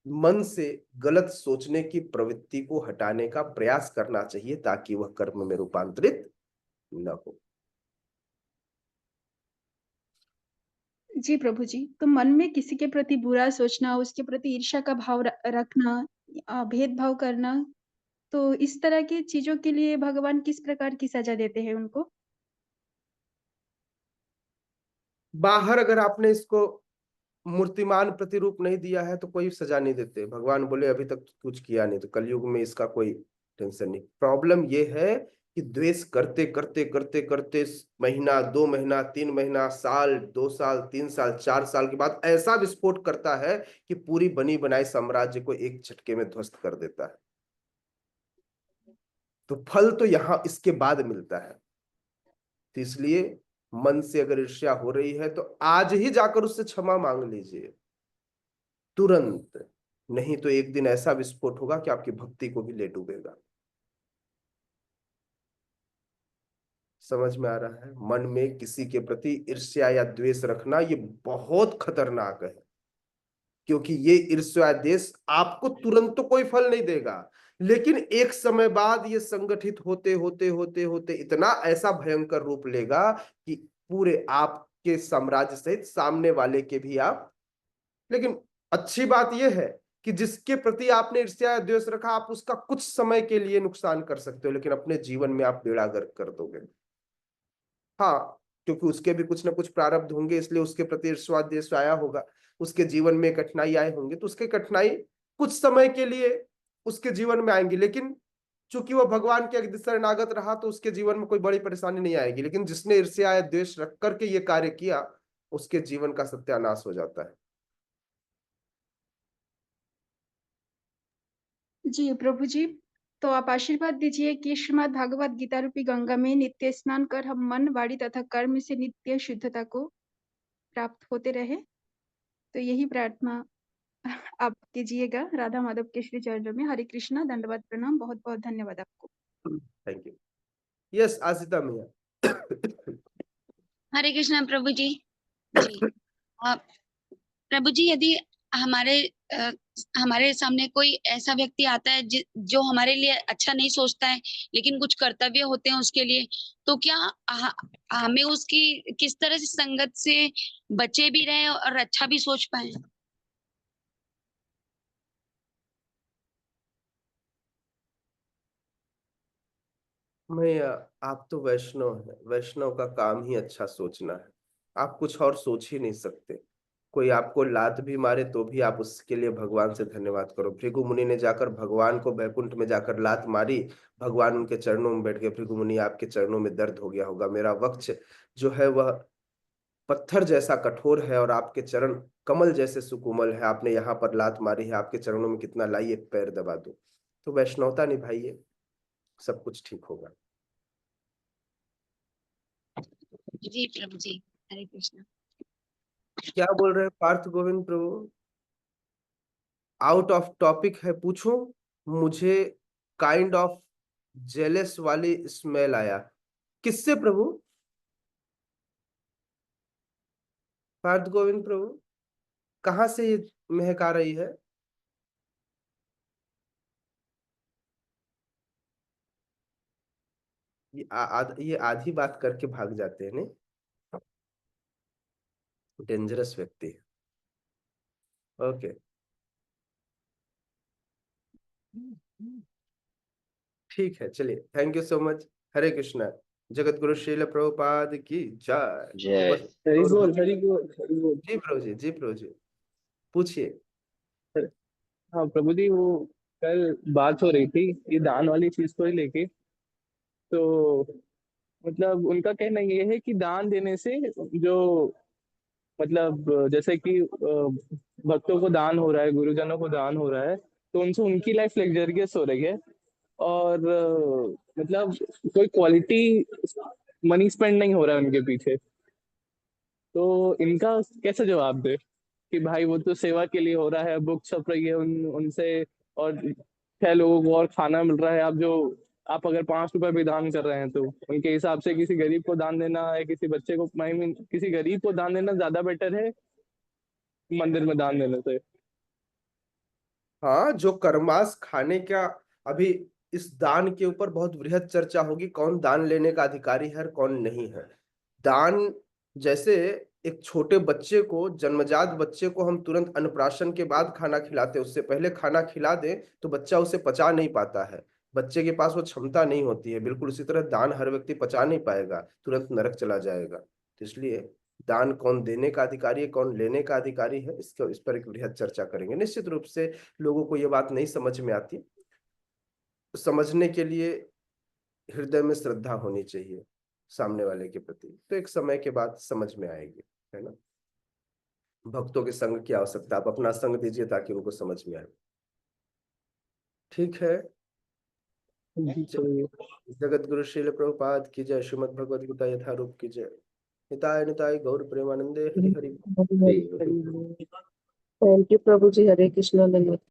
मन से गलत सोचने की प्रवृत्ति को हटाने का प्रयास करना चाहिए ताकि वह कर्म में रूपांतरित न हो। जी प्रभु जी, तो मन में किसी के प्रति बुरा सोचना, उसके प्रति ईर्ष्या का भाव रखना, भेदभाव करना, तो इस तरह की चीजों के लिए भगवान किस प्रकार की सजा देते हैं उनको? बाहर अगर आपने इसको मूर्तिमान प्रतिरूप नहीं दिया है तो कोई सजा नहीं देते। भगवान बोले अभी तक तो कुछ किया नहीं, तो कलयुग में इसका कोई टेंशन नहीं। प्रॉब्लम ये है कि द्वेष करते करते करते करते महीना, 2 महीना, 3 महीना, साल, 2 साल, 3 साल, 4 साल के बाद ऐसा विस्फोट करता है कि पूरी बनी बनाई साम्राज्य को एक झटके में ध्वस्त कर देता है। तो फल तो यहां इसके बाद मिलता है। तो इसलिए मन से अगर ईर्ष्या हो रही है तो आज ही जाकर उससे क्षमा मांग लीजिए, तुरंत। नहीं तो एक दिन ऐसा विस्फोट होगा कि आपकी भक्ति को भी ले डूबेगा। समझ में आ रहा है? मन में किसी के प्रति ईर्ष्या या द्वेष रखना ये बहुत खतरनाक है। क्योंकि ये ईर्ष्या द्वेष आपको तुरंत तो कोई फल नहीं देगा, लेकिन एक समय बाद ये संगठित होते होते होते होते इतना ऐसा भयंकर रूप लेगा कि पूरे आपके साम्राज्य सहित सामने वाले के भी आप। लेकिन अच्छी बात यह है कि जिसके प्रति आपने ईर्ष्या द्वेष रखा, आप उसका कुछ समय के लिए नुकसान कर सकते हो, लेकिन अपने जीवन में आप बेड़ा गर्क कर दोगे। हाँ, क्योंकि उसके भी कुछ ना कुछ प्रारब्ध होंगे, इसलिए उसके प्रति ईर्ष्या द्वेष आया होगा, उसके जीवन में कठिनाई आए होंगे, तो उसके कठिनाई कुछ समय के लिए उसके जीवन में आएंगी, लेकिन चूंकि वह भगवान के शरणागत रहा तो उसके जीवन में कोई बड़ी परेशानी नहीं आएगी। लेकिन जिसने ईर्ष्या द्वेष रख करके ये कार्य किया, उसके जीवन का सत्यानाश हो जाता है। जी प्रभु जी, तो आप आशीर्वाद दीजिए कि श्रीमद् भागवत गीता रूपी गंगा में नित्य स्नान कर हम मन, वाणी तथा कर्म से नित्य शुद्धता को प्राप्त होते रहे। तो यही प्रार्थना आप कीजिएगा राधा माधव के श्री चरणों में। हरे कृष्णा, दंडवत प्रणाम, बहुत बहुत धन्यवाद आपको। Thank you. यस आसिता मैया। हरे कृष्णा प्रभु जी। जी प्रभु जी, यदि हमारे सामने कोई ऐसा व्यक्ति आता है जो हमारे लिए अच्छा नहीं सोचता है, लेकिन कुछ कर्तव्य होते हैं उसके लिए, तो क्या हमें उसकी किस तरह से संगत से बचे भी रहे और अच्छा भी सोच पाए? मैया, आप तो वैष्णव है, वैष्णव का काम ही अच्छा सोचना है। आप कुछ और सोच ही नहीं सकते। कोई आपको लात भी मारे तो भी आप उसके लिए भगवान से धन्यवाद करो। भृगु मुनि ने जाकर भगवान को बैकुंठ में जाकर लात मारी, भगवान उनके चरणों में बैठ गए। भृगु मुनि, आपके चरणों में दर्द हो गया होगा, मेरा वक्ष जो है वह पत्थर जैसा कठोर है और आपके चरण कमल जैसे सुकोमल है। आपने यहाँ पर लात मारी है, आपके चरणों में कितना लाइए पैर दबा दो। तो वैष्णवता निभाइए, सब कुछ ठीक होगा। जी प्रभु जी, हरे कृष्णा। क्या बोल रहे हैं पार्थ गोविंद प्रभु? आउट ऑफ टॉपिक है, पूछूं? मुझे काइंड ऑफ जेलस वाली स्मेल आया। किससे प्रभु? पार्थ गोविंद प्रभु, कहां से ये महक आ रही है? ये आधी बात करके भाग जाते हैं, नहीं? डेंजरस व्यक्ति है। ओके, ठीक है, चलिए, थैंक यू सो मच। हरे कृष्णा। जगत गुरु श्रील प्रभुपाद की जय। जय। हरि बोल, हरि बोल, हरि बोल। जी प्रभु जी, जी प्रभु जी, पूछिए। हाँ प्रभु जी, वो कल बात हो रही थी ये दान वाली चीज को ही लेके। तो मतलब उनका कहना ये है कि दान देने से जो मतलब जैसे कि भक्तों को दान हो रहा है, गुरुजनों को दान हो रहा है, तो उनसे उनकी लाइफ लग्जरियस हो रही है और मतलब कोई क्वालिटी मनी स्पेंड नहीं हो रहा है उनके पीछे। तो इनका कैसे जवाब दे कि भाई वो तो सेवा के लिए हो रहा है, बुक छप रही है उनसे, और 6 लोगों को और खाना मिल रहा है। आप अगर 5 रुपए भी दान कर रहे हैं तो उनके हिसाब से किसी गरीब को दान देना है, किसी बच्चे को, आई मीन किसी गरीब को दान देना ज्यादा बेटर है मंदिर में दान देने से। हाँ, जो कर्मास खाने का, अभी इस दान के ऊपर बहुत बृहद चर्चा होगी, कौन दान लेने का अधिकारी है और कौन नहीं है। दान, जैसे एक छोटे बच्चे को, जन्मजात बच्चे को हम तुरंत अन्नप्राशन के बाद खाना खिलाते हैं, उससे पहले खाना खिला दें तो बच्चा उसे पचा नहीं पाता है, बच्चे के पास वो क्षमता नहीं होती है। बिल्कुल उसी तरह दान हर व्यक्ति पचा नहीं पाएगा, तुरंत नरक चला जाएगा। तो इसलिए दान कौन देने का अधिकारी है, कौन लेने का अधिकारी है, इस पर एक बृहद चर्चा करेंगे। निश्चित रूप से लोगों को ये बात नहीं समझ में आती, तो समझने के लिए हृदय में श्रद्धा होनी चाहिए सामने वाले के प्रति, तो एक समय के बाद समझ में आएगी, है ना। भक्तों के संग की आवश्यकता, आप अपना संग दीजिए ताकि उनको समझ में आए। ठीक है। जगत गुरु श्रील प्रभुपाद की जय। श्रीमद् भगवद गीता यथारूप की जय। निताय निताय गौर प्रेमानंदे। हरि हरि। हरि हरि हरि बोल। थैंक यू प्रभु जी। हरे कृष्णा। धन्यवाद।